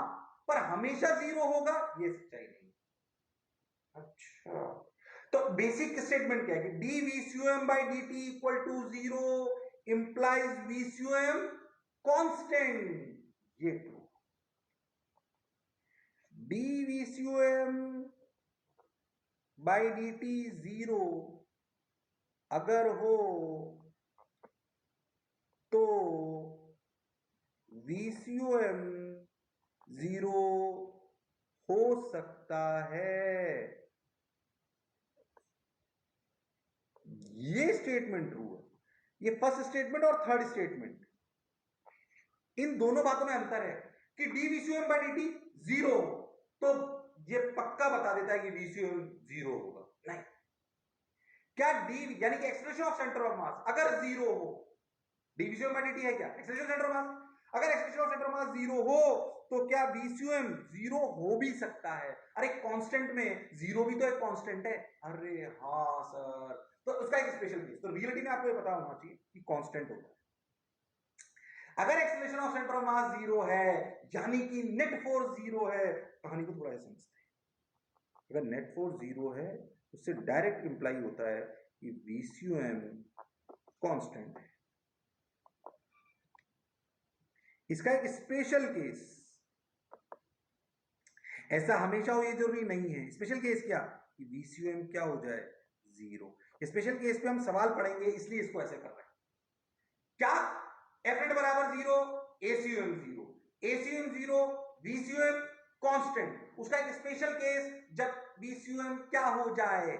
Speaker 1: पर हमेशा जीरो होगा ये सच्चाई नहीं। अच्छा, तो बेसिक स्टेटमेंट क्या है कि dVCUM by dt equal to zero implies VCUM constant, ये true. dVCUM by dt zero अगर हो तो VCUM जीरो हो सकता है, ये स्टेटमेंट ट्रू है। ये फर्स्ट स्टेटमेंट और थर्ड स्टेटमेंट, इन दोनों बातों में अंतर है कि dVCUM by dt जीरो हो तो ये पक्का बता देता है कि VCUM जीरो होगा। नहीं, क्या d यानी कि acceleration of centre of mass अगर जीरो हो, dVCUM by dt है क्या? Acceleration centre of mass. अगर expression of centre of mass zero हो तो क्या VCUM जीरो हो भी सकता है? अरे कांस्टेंट में जीरो भी तो एक कांस्टेंट है। अरे हाँ सर, तो उसका एक स्पेशल केस, तो रियलिटी में आपको ये पता होना चाहिए कि कांस्टेंट होता है। अगर expression of centre of mass zero है यानी कि नेट फोर्स जीरो है, कहानी को थोड़ा समझते हैं। अगर नेट फोर्स जीरो है उससे डायरेक्ट इंप्लाई होता है कि VCUM कांस्टेंट है। इसका एक स्पेशल केस, ऐसा हमेशा हो ये जरूरी नहीं है। स्पेशल केस क्या कि VCUM क्या हो जाए जीरो। स्पेशल केस पे हम सवाल पढ़ेंगे इसलिए इसको ऐसे कर रहे हैं। क्या एफ नेट बराबर zero, ACUM zero, ACUM zero, VCUM constant. उसका एक स्पेशल केस जब VCUM क्या हो जाए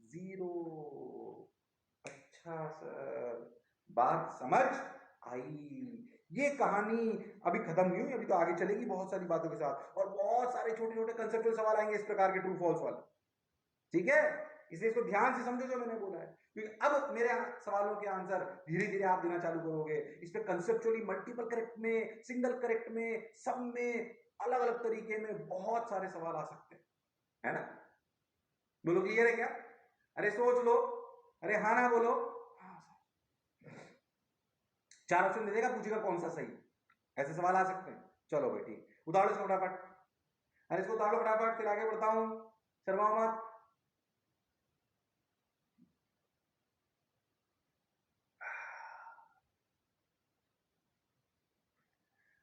Speaker 1: जीरो। अच्छा सर, बात समझ आई। ये कहानी अभी खत्म नहीं हुई, अभी तो आगे चलेगी बहुत सारी बातों के साथ, और बहुत सारे छोटे छोटे कंसेप्चुअल सवाल आएंगे इस प्रकार के, ट्रू फॉल्स वाले। ठीक है, इसलिए इसको ध्यान से समझो जो मैंने बोला है, क्योंकि अब मेरे सवालों के आंसर धीरे धीरे आप देना चालू करोगे। इस पे कंसेप्चुअली मल्टीपल करेक्ट में, सिंगल करेक्ट में, सब में, अलग अलग तरीके में बहुत सारे सवाल आ सकते हैं, है ना? बोलो क्लियर है क्या? अरे सोच लो, अरे हाँ ना बोलो। चार ऑप्शन दे देगा, पूछेगा कौन सा सही, ऐसे सवाल आ सकते हैं। चलो भाई ठीक, उतारो इसको फटाफट। अरे इसको उतारो फटाफट, फिर आगे बढ़ता हूं, शर्माओ मत।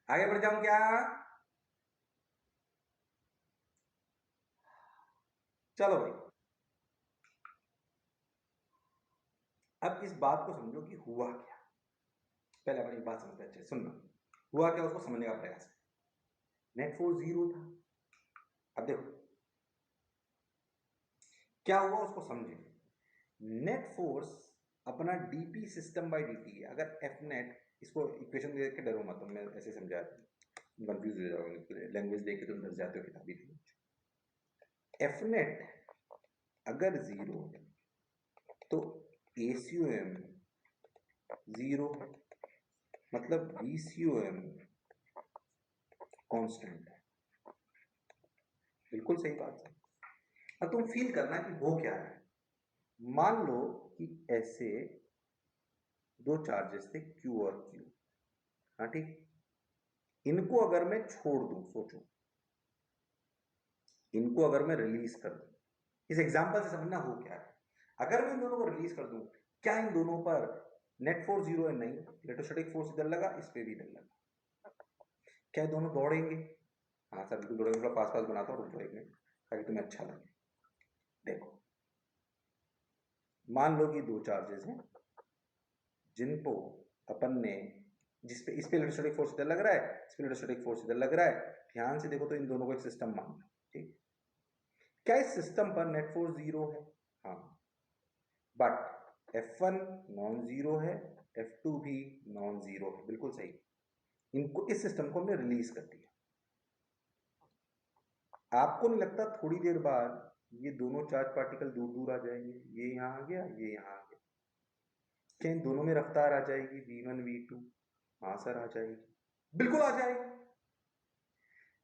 Speaker 1: आगे बढ़ जाऊं क्या? चलो भाई, अब इस बात को समझो कि हुआ क्या। पहले अपनी बात समझते अच्छे, सुनना। हुआ क्या उसको समझने का प्रयास है। नेट फोर्स जीरो था। अब देखो क्या हुआ उसको समझे। नेट फोर्स अपना dp सिस्टम बाय dt है। अगर एफ नेट, इसको इक्वेशन देख के डरो मत, तुम, मैं ऐसे समझा कंफ्यूज हो जाओगे, लैंग्वेज देख के तुम डर जाते हो किताबी थी। एफ नेट अगर जीरो है तो ACUM जीरो है, मतलब VCUM कांस्टेंट है। बिल्कुल सही बात है। अब तुम फील करना कि हो क्या है। मान लो कि ऐसे दो चार्जेस थे Q और Q, हाँ ठीक। इनको अगर मैं छोड़ दूं, सोचो, इनको अगर मैं रिलीज कर दूं, इस एग्जांपल से समझना हो क्या है। अगर मैं इन दोनों को रिलीज कर दूं, क्या इन दोनों पर नेट फोर्स जीरो है? नहीं। इलेक्ट्रोस्टैटिक फोर्स इधर लगा, इस पे भी इधर लगा। क्या दोनों दौड़ेंगे? हाँ सर बिल्कुल दौड़ेंगे। थोड़ा पास पास बनाता हूँ, रुक जाओ एक मिनट ताकि तुम्हें अच्छा लगे। देखो, मान लो कि दो चार्जेस हैं जिनको अपन ने, जिसपे इस पे इलेक्ट्रोस्टैटिक फोर्स इधर लग रहा है, इस पे इलेक्ट्रोस्टैटिक फोर्स इधर लग रहा है। ध्यान से देखो तो इन दोनों को एक सिस्टम मान लो, ठीक। क्या इस सिस्टम पर नेट फोर्स जीरो है? हाँ, बट F1 नॉन जीरो है, F2 भी नॉन जीरो है। बिल्कुल सही। इनको, इस सिस्टम को हमने रिलीज कर दिया। आपको नहीं लगता थोड़ी देर बाद ये दोनों चार्ज पार्टिकल दूर दूर आ जाएंगे? ये यहां आ गया, ये यहां आ गया। क्या इन दोनों में रफ्तार आ जाएगी v1 v2? हाँ सर आ जाएगी, बिल्कुल आ जाएगी।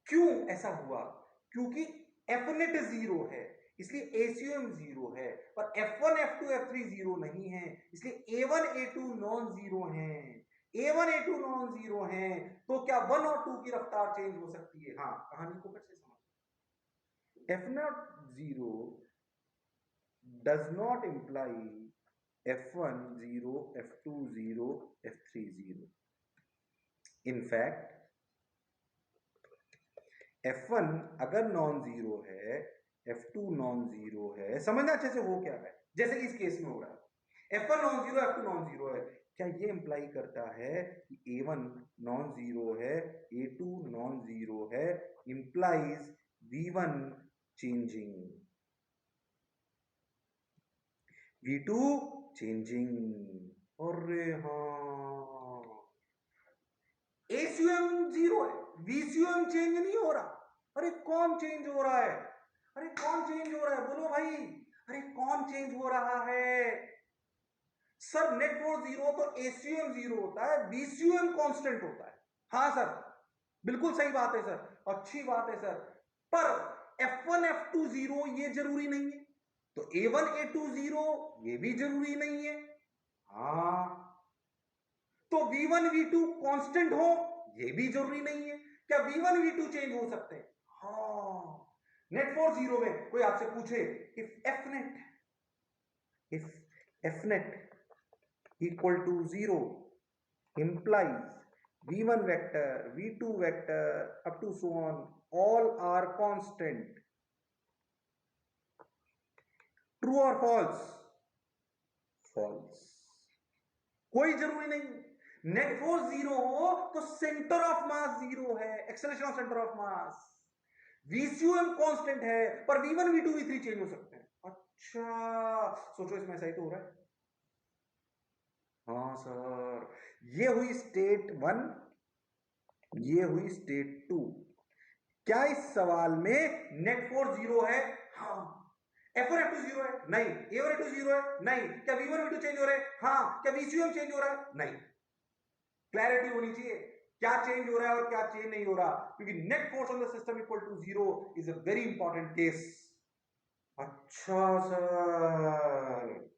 Speaker 1: क्यों ऐसा हुआ? क्योंकि एफ नेट जीरो है इसलिए ACUM जीरो है, पर F1 F2 F3 जीरो नहीं है, इसलिए A1 A2 नॉन जीरो है। A1 A2 नॉन जीरो है तो क्या 1 और 2 की रफ्तार चेंज हो सकती है? हाँ, कहानी को फिर से समझ। F0 zero does not imply F1 0, F2 0, F3 0. In fact, F1 अगर नॉन जीरो है, F2 नॉन जीरो है, समझना अच्छे से हो क्या है, जैसे कि इस केस में हो रहा है। F1 non zero, F2 non zero है। क्या ये इंप्लाई करता है कि A1 नॉन जीरो है, A2 नॉन जीरो है, implies V1 changing, V2 changing. अरे हाँ, ACUM जीरो है, VCUM चेंज नहीं हो रहा। अरे कौन चेंज हो रहा है? अरे कौन चेंज हो रहा है? बोलो भाई, अरे कौन चेंज हो रहा है? सर नेट फोर्स जीरो तो ACUM जीरो होता है, VCUM कांस्टेंट होता है। हाँ सर, बिल्कुल सही बात है सर, अच्छी बात है सर, पर F1 F2 0 ये जरूरी नहीं है, तो A1 A2 0 ये भी जरूरी नहीं है। हाँ, तो V1 V2 कांस्टेंट हो ये भी जरूरी नहीं है। क्या V1 V2 चेंज हो सकते हैं? हाँ, नेट फोर्स 0 में कोई आपसे पूछे if Fnet equal to 0 implies V1 vector, V2 vector up to so on all are constant. True or false? False. कोई जरूरी नहीं। नेट फोर्स 0 हो तो सेंटर ऑफ मास 0 है, acceleration of centre of mass. VCUM constant है, पर V1 V2 V3 change हो सकते हैं। अच्छा, सोचो इसमें ऐसा ही तो हो रहा है। हाँ सर, ये हुई स्टेट 1, ये हुई स्टेट 2। क्या इस सवाल में नेट फोर्स 0 है? हाँ। F1 F2 0 है? नहीं। A1 A2 0 है? नहीं। क्या V1 V2 चेंज हो रहे हैं? हाँ। क्या VCUM चेंज हो रहा है? नहीं। क्लैरिटी होनी चाहिए क्या चेंज हो रहा है और क्या चेंज नहीं हो रहा, क्योंकि net force on the system equal to 0 is a very important case. अच्छा सर,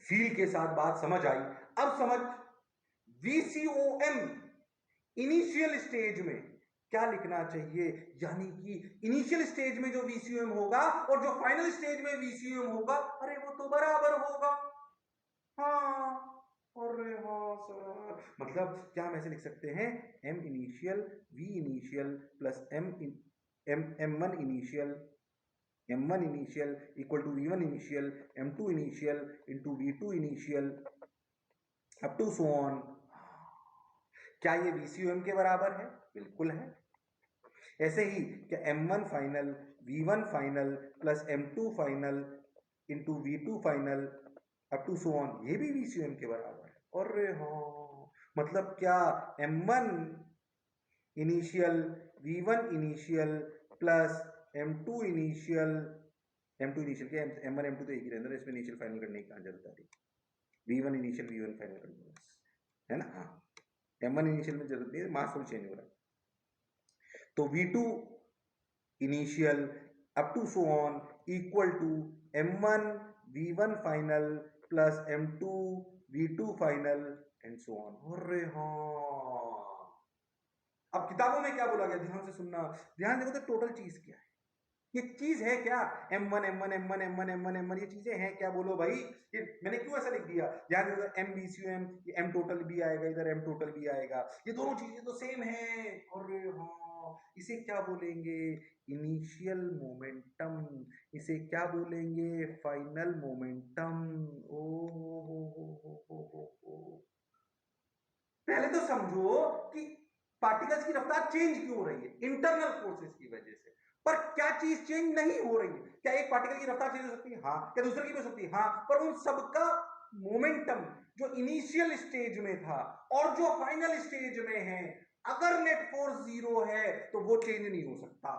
Speaker 1: फील के साथ बात समझ आई। अब समझ VCOM इनिशियल स्टेज में क्या लिखना चाहिए, यानी कि इनिशियल स्टेज में जो VCOM होगा और जो फाइनल स्टेज में VCOM होगा, अरे वो तो बराबर होगा। हाँ, अरे हाँ सर, मतलब क्या हम ऐसे लिख सकते हैं M initial V initial plus M1 initial M1 initial equal to V1 initial M2 initial into V2 initial up to so on. क्या ये VCOM के बराबर है? बिल्कुल है। ऐसे ही क्या M1 final V1 final plus M2 final into V2 final up to so on ये भी VCOM के बराबर है? अरे हाँ, मतलब क्या M1 initial V1 initial plus M2 initial के M1 M2 तो एक ही रहता है, इसमें इनिशियल फाइनल करने की कहाँ जरूरत आ रही। V1 इनिशियल V1 फाइनल करने बस, है ना। हाँ, M1 इनिशियल में जरूरत नहीं है, मास थोड़ी चेंज हो रहा है। तो V2 initial up to so on equal to M1 V1 final plus M2 V2 final and so on. अरे हाँ, अब किताबों में क्या बोला गया, ध्यान से सुनना, ध्यान देखो तो टोटल चीज क्या है, ये चीज है क्या? M1 M1 M1 M1 M1 M1 ये चीजें हैं क्या? बोलो भाई, ये मैंने क्यों ऐसा लिख दिया? ध्यान देखो, M VCUM, ये M टोटल भी आएगा, इधर M टोटल भी आएगा, ये दोनों चीजें तो सेम है। अरे हाँ, इसे क्या बोलेंगे? Initial momentum. इसे क्या बोलेंगे? Final momentum. ओ हो। पहले तो समझो कि पार्टिकल्स की रफ्तार चेंज क्यों हो रही है, इंटरनल फोर्सेस की वजह से। पर क्या चीज चेंज नहीं हो रही है? क्या एक पार्टिकल की रफ्तार चेंज हो सकती है? हाँ। क्या दूसरे की भी हो सकती है? हाँ। पर उन सबका मोमेंटम जो इनिशियल स्टेज में था और जो फाइनल स्टेज में है, अगर नेट फोर्स 0 है तो वो चेंज नहीं हो सकता।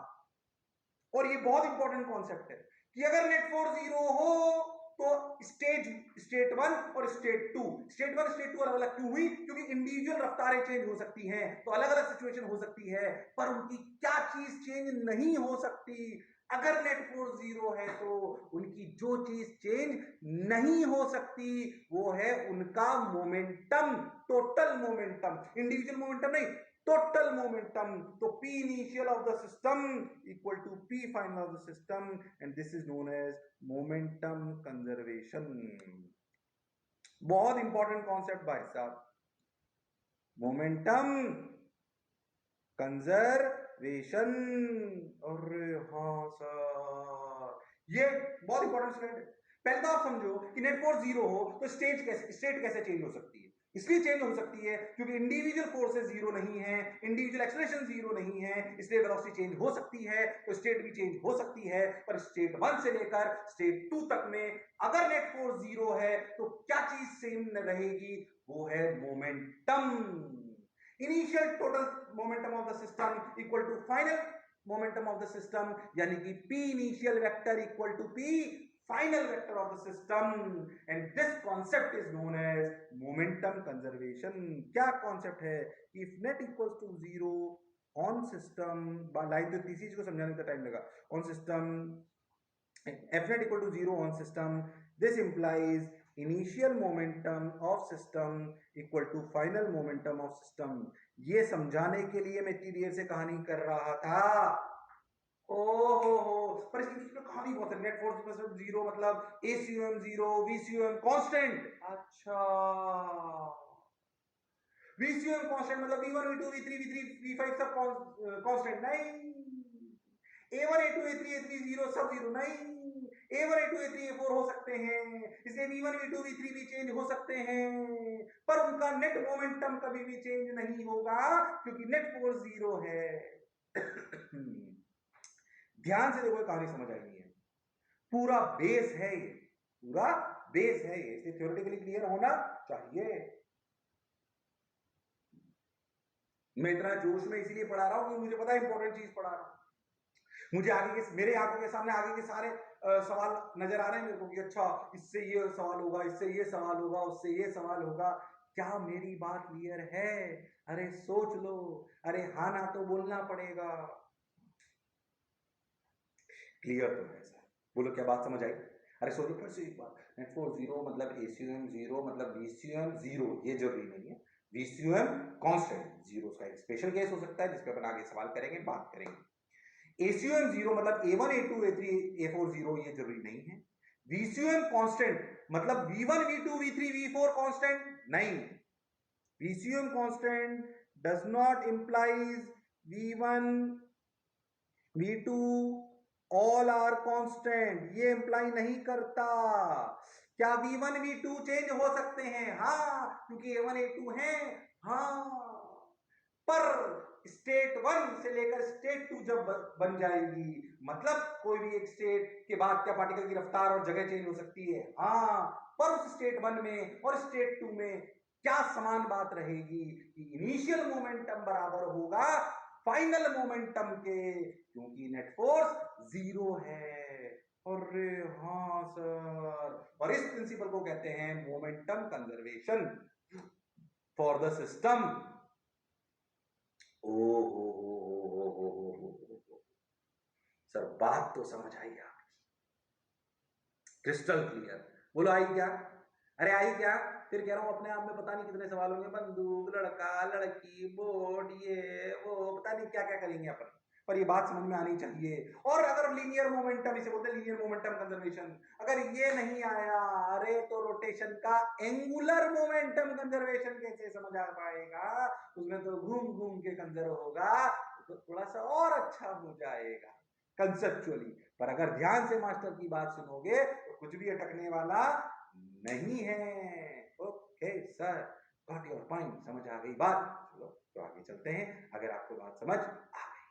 Speaker 1: और ये बहुत इंपॉर्टेंट कॉन्सेप्ट है कि अगर नेट फोर्स 0 हो तो स्टेट 1 और स्टेट 2 अलग अलग क्यों हुई? क्योंकि इंडिविजुअल रफ्तारें चेंज हो सकती हैं, तो अलग अलग सिचुएशन हो सकती है, पर उनकी क्या चीज चेंज नहीं हो सकती? अगर नेट फोर्स 0 है तो उनकी जो चीज चेंज नहीं हो सकती वो है उनका momentum, total momentum, individual momentum नहीं, total momentum. So P initial of the system equal to P final of the system, and this is known as momentum conservation. बहुत इंपॉर्टेंट कॉन्सेप्ट भाई साहब, मोमेंटम कंजर्वेशन। अरे हाँ sir, ये बहुत important slide है। पहले तो आप समझो कि नेट फोर्स 0 हो तो स्टेट कैसे चेंज हो सकती है? इसलिए चेंज हो सकती है क्योंकि इंडिविजुअल फोर्सेस 0 नहीं है, इंडिविजुअल एक्सेलरेशन 0 नहीं है, इसलिए वेलोसिटी चेंज हो सकती है, तो स्टेट भी चेंज हो सकती है। पर स्टेट 1 से लेकर स्टेट 2 तक में अगर नेट फोर्स 0 है तो क्या चीज सेम रहेगी? वो है momentum. Initial total momentum of the system equal to final momentum of the system, यानी कि P initial vector equal to P final vector of the system, and this concept is known as momentum conservation. क्या concept है? if net equals to 0 on system, line तो तीसरी चीज को समझाने का टाइम लगा, on system f net equal to 0 on system, this implies initial momentum of system equal to final momentum of system. ये समझाने के लिए मैं इतनी देर से कहानी कर रहा था। ओहो, पर इसके बीच में कहानी बहुत है। नेट फोर्स मतलब 0 मतलब ACUM 0, VCUM कांस्टेंट। अच्छा, VCUM कांस्टेंट मतलब V1 V2 V3 V3 V5 सब कांस्टेंट नहीं। A1 A2 A3 A3 0 सब 0 नहीं। A1 A2 A3 A4 हो सकते हैं, इसलिए V1 V2 V3 भी चेंज हो सकते हैं, पर उनका नेट मोमेंटम कभी भी चेंज नहीं होगा क्योंकि नेट फोर्स 0 है। ध्यान से देखो, कहानी समझ आई नहीं है। पूरा बेस है ये, पूरा बेस है ये, इसलिए थ्योरेटिकली क्लियर होना चाहिए। मैं इतना जोश में इसीलिए पढ़ा रहा हूं कि मुझे पता है इंपॉर्टेंट चीज पढ़ा रहा हूं। मुझे आगे के, मेरे आंखों के सामने आगे के सारे सवाल नजर आ रहे हैं मेरे को कि अच्छा इससे ये सवाल होगा, इससे ये सवाल होगा, उससे ये सवाल होगा। क्या मेरी बात क्लियर है? अरे सोच लो, अरे हाँ ना तो बोलना पड़ेगा। क्लियर तो है सर, बोलो क्या बात समझ आई? अरे सोचो फिर से एक बात, नेट फोर्स 0 मतलब ACUM 0 मतलब VCUM 0, ये जरूरी नहीं है। VCUM कांस्टेंट 0 का एक स्पेशल केस हो सकता है जिस पे अपन आगे सवाल करेंगे, बात करेंगे। ACUM 0 मतलब A1 A2 A3 A4 0, ये जरूरी नहीं है। VCUM कांस्टेंट मतलब V1 V2 V3 V4 constant नहीं। VCUM constant does not implies V1 V2 all are constant, ये इंप्लाई नहीं करता। क्या V1 V2 चेंज हो सकते हैं? हाँ, क्योंकि A1 A2 है। हाँ, पर स्टेट 1 से लेकर स्टेट 2 जब बन जाएगी, मतलब कोई भी एक स्टेट के बाद क्या पार्टिकल की रफ्तार और जगह चेंज हो सकती है? हाँ, पर उस स्टेट 1 में और स्टेट 2 में क्या समान बात रहेगी कि इनिशियल मोमेंटम बराबर होगा फाइनल मोमेंटम के, क्योंकि नेट फोर्स 0 है। अरे हाँ सर, और इस प्रिंसिपल को कहते हैं momentum conservation for the system. Sir बात तो समझ आई आपकी, क्रिस्टल क्लियर। बोलो आई क्या? अरे आई क्या? फिर कह रहा हूं अपने आप में पता नहीं कितने सवाल होंगे, बंदूक, लड़का, लड़की, बोर्ड, ये वो, पता नहीं क्या क्या करेंगे अपन, पर ये बात समझ में आनी चाहिए। और अगर लीनियर मोमेंटम, इसे बोलते हैं लीनियर मोमेंटम कंजर्वेशन, अगर ये नहीं आया, अरे तो रोटेशन का एंगुलर मोमेंटम कंजर्वेशन कैसे समझ आ पाएगा? उसमें तो घूम घूम के कंजर्व होगा, तो थोड़ा सा और अच्छा हो जाएगा कंसेप्चुअली। पर अगर ध्यान से मास्टर की बात सुनोगे तो कुछ भी अटकने वाला नहीं है। Okay sir, got your point, समझ आ गई बात। चलो तो आगे चलते हैं, अगर आपको बात समझ आ गई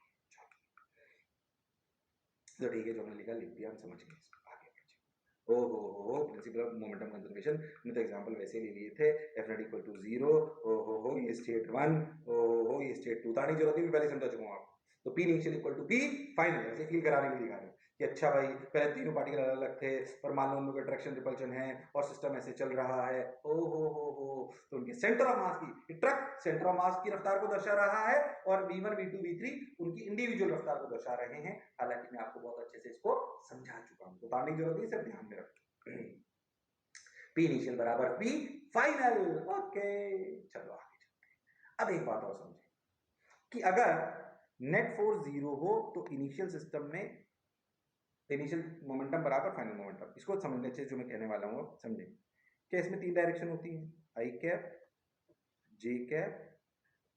Speaker 1: तो ठीक है, जो हमने लिखा लिख दिया, हम समझ गए, आगे बढ़े। ओहो, प्रिंसिपल ऑफ मोमेंटम कंजर्वेशन में तो एग्जांपल वैसे ले लिए थे, एफ नॉट इक्वल टू 0, ओहो ये स्टेट 1, ओहो ये स्टेट 2, तानी जरूरत नहीं, मैं पहले समझा चुका हूं आपको। तो P initial equal to P final, ऐसे फील कराने के लिए लिखा है कि अच्छा भाई पहले तीनों पार्टिकल अलग अलग थे, पर मान लो उनमें अट्रैक्शन रिपल्शन है और सिस्टम ऐसे चल रहा है, हो तो उनके सेंटर ऑफ मास की, ट्रक सेंटर ऑफ मास की रफ्तार को दर्शा रहा है और V1 V2 V3 उनकी इंडिविजुअल रफ्तार को दर्शा रहे हैं। हालांकि मैं आपको बहुत अच्छे से इसको समझा चुका हूं, बताने की जरूरत नहीं, सिर्फ ध्यान में रखो। P इनिशियल बराबर P फाइनल। ओके चलो आगे चलते हैं। अब एक बात और समझे कि अगर नेट फोर्स 0 हो तो इनिशियल सिस्टम में इनिशियल मोमेंटम बराबर फाइनल मोमेंटम, इसको समझने से जो मैं कहने वाला हूं समझे। क्या इसमें 3 डायरेक्शन होती हैं, आई कैप, जे कैप,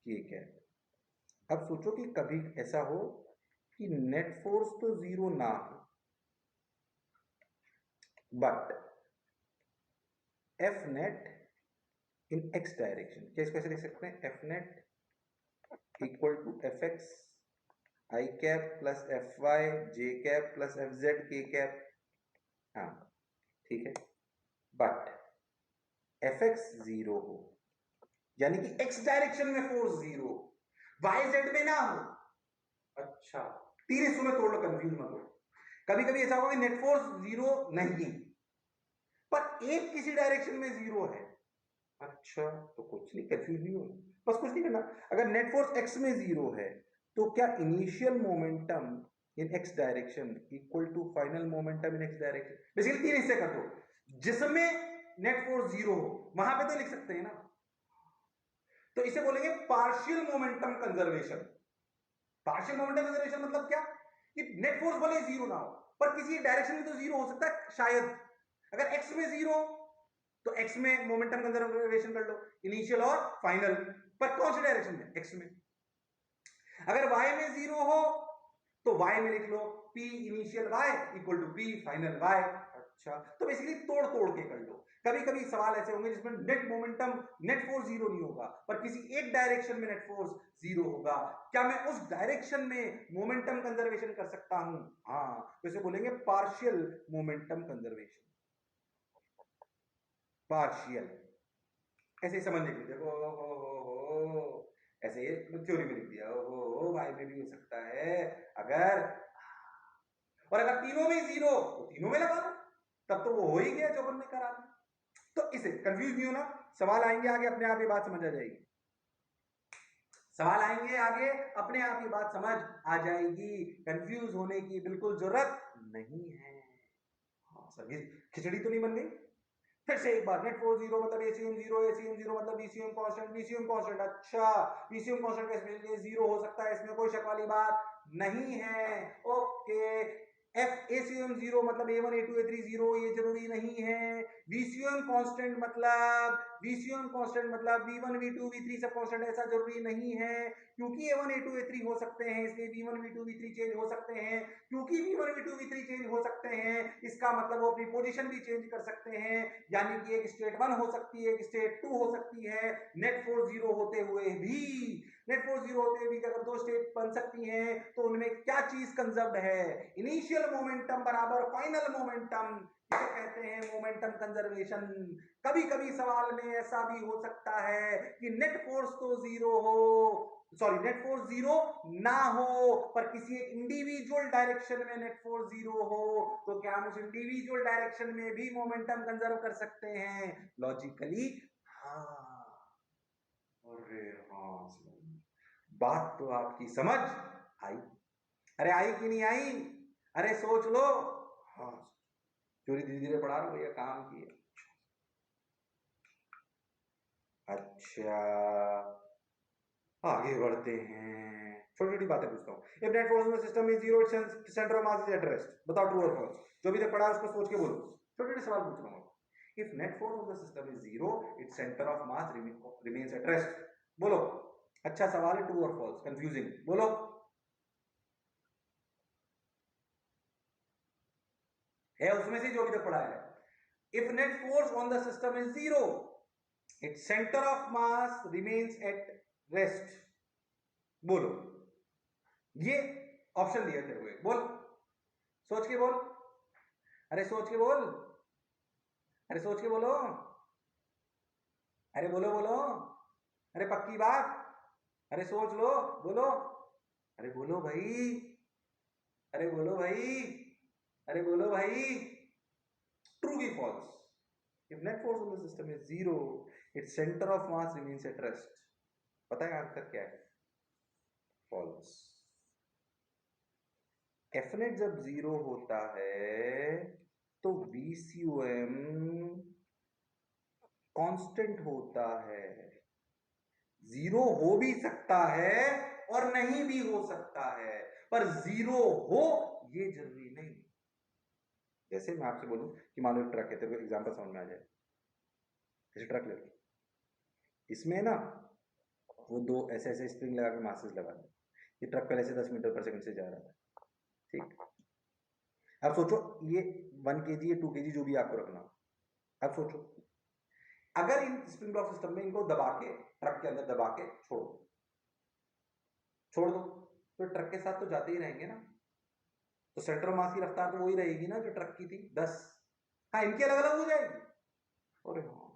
Speaker 1: के कैप। अब सोचो कि कभी ऐसा हो कि नेट फोर्स तो 0 ना हो, but F net in X direction, क्या इसको ऐसे लिख सकते हैं, F net equal to F X I cap plus F Y J cap plus F Z K cap. हाँ ठीक है, बट एफ एक्स 0 हो, यानी कि एक्स डायरेक्शन में फोर्स 0, वाई जेड में ना हो। अच्छा, तीन हिस्सों में तोड़ लो, कंफ्यूज मत हो। कभी कभी ऐसा होगा कि नेट फोर्स जीरो नहीं है, पर एक किसी डायरेक्शन में जीरो है। अच्छा, तो कुछ नहीं, कंफ्यूज नहीं होना, बस कुछ नहीं करना। अगर नेट फोर्स एक्स में जीरो है तो क्या initial momentum in X direction equal to final momentum in X direction? Basically तीन हिस्से कर दो, जिसमें नेट फोर्स जीरो हो वहां पे तो लिख सकते हैं ना, तो इसे बोलेंगे partial momentum conservation. Partial momentum conservation मतलब क्या, कि नेट फोर्स भले जीरो ना हो पर किसी एक डायरेक्शन में तो जीरो हो सकता है शायद। अगर एक्स में जीरो तो एक्स में मोमेंटम कंजर्वेशन कर लो, इनिशियल और फाइनल, पर कौन सी डायरेक्शन में, एक्स में। अगर y में जीरो हो तो y में लिख लो p initial y equal to p final y। अच्छा, तो बेसिकली तोड़ तोड़ के कर लो। कभी कभी सवाल ऐसे होंगे जिसमें net momentum, net force zero नहीं होगा पर किसी एक डायरेक्शन में नेट फोर्स जीरो होगा, क्या मैं उस डायरेक्शन में मोमेंटम कंजर्वेशन कर सकता हूं? हाँ, तो इसे बोलेंगे पार्शियल मोमेंटम कंजर्वेशन। पार्शियल ऐसे समझने के लिए देखो, हो ऐसे थ्योरी में लिख दिया, हो वाई में भी हो सकता है अगर, और अगर तीनों में जीरो तो तीनों में लगा लो, तब तो वो हो ही गया जो हमने करा था। तो इसे कंफ्यूज नहीं होना, सवाल आएंगे आगे अपने आप ये बात समझ आ जाएगी, सवाल आएंगे आगे अपने आप ये बात समझ आ जाएगी, कंफ्यूज होने की बिल्कुल जरूरत नहीं है। हाँ सर, ये खिचड़ी तो नहीं बन गई? फिर से एक बार, नेट फोर्स जीरो मतलब एसीएम जीरो, एसीएम जीरो मतलब बीसीएम कांस्टेंट, बीसीएम कांस्टेंट। अच्छा, बीसीएम कांस्टेंट कैसे जीरो हो सकता है, इसमें कोई शक वाली बात नहीं है। ओके, एफ एसीएम जीरो मतलब A one A two A three zero, ये जरूरी नहीं है। वीसीएम कांस्टेंट मतलब, वीसीएम कांस्टेंट मतलब V one V two V three सब कांस्टेंट, ऐसा जरूरी नहीं है। क्योंकि A one A two A three हो सकते हैं इसलिए V one V two V three change हो सकते हैं, क्योंकि V one V two V three change हो सकते हैं इसका मतलब वो अपनी पोजीशन भी चेंज कर सकते हैं, यानी कि एक स्टेट वन हो सकती है, एक स्टेट टू हो सकती है। नेट फोर्स जीरो होते हुए भी, नेट फोर्स जीरो होते हुए भी अगर दो स्टेट बन सकती हैं तो उनमें क्या चीज कंजर्व्ड है, इनिशियल मोमेंटम बराबर फाइनल मोमेंटम, इसे कहते हैं मोमेंटम कंजर्वेशन। कभी कभी सवाल में ऐसा भी हो सकता है कि नेट फोर्स तो जीरो हो, सॉरी नेट फोर्स जीरो ना हो पर किसी एक इंडिविजुअल डायरेक्शन में नेट फोर्स जीरो हो, तो क्या हम उस इंडिविजुअल डायरेक्शन में भी मोमेंटम कंजर्व कर सकते हैं? लॉजिकली हाँ। अरे हाँ, बात तो आपकी समझ आई। अरे आई कि नहीं आई? अरे सोच लो। हाँ, चोरी धीरे धीरे पढ़ा रहा हूं भैया, काम की। अच्छा, आगे बढ़ते हैं, छोटी छोटी बातें पूछता हूँ। If net force in the system is zero, it's centre of mass is at rest, बताओ ट्रू और फॉल्स। जो भी तक पढ़ा है उसको सोच के बोलो, छोटे छोटे सवाल पूछ रहा हूँ। If net force of the system is zero, it's centre of mass remains at rest, बोलो। अच्छा सवाल है, ट्रू और फॉल्स, कंफ्यूजिंग, बोलो। है उसमें से जो भी तक पढ़ा है। If net force on the system is zero, it's centre of mass remains at rest, बोलो। ये ऑप्शन दिए थे हुए, बोल, सोच के बोल, अरे सोच के बोल, अरे सोच के बोलो, अरे बोलो बोलो, अरे पक्की बात, अरे सोच लो, बोलो, अरे बोलो भाई, अरे बोलो भाई, अरे बोलो भाई, ट्रू की false? If net force on the system is zero, it's centre of mass remains at rest, पता है आंसर क्या है? फॉल्स। एफनेट जब जीरो होता है तो VCOM कांस्टेंट होता है। जीरो हो भी सकता है और नहीं भी हो सकता है, पर जीरो हो ये जरूरी नहीं। जैसे मैं आपसे बोलूं कि मान लो एक ट्रक है, तेरे को एग्जांपल समझ में आ जाए, जैसे ट्रक ले, इसमें ना वो दो ऐसे ऐसे स्प्रिंग लगा के मासेस लगा दे, ये ट्रक पहले से 10 मीटर पर सेकंड से जा रहा था, ठीक। अब सोचो ये 1 kg या 2 kg जो भी आपको रखना, अब सोचो अगर इन स्प्रिंग ब्लॉक सिस्टम में इनको दबा के, ट्रक के अंदर दबा के छोड़ दो तो ट्रक के साथ तो जाते ही रहेंगे ना, तो सेंटर ऑफ मास की रफ्तार तो वही रहेगी ना जो ट्रक की थी 10। हाँ, इनकी अलग अलग हो जाएगी। अरे हाँ,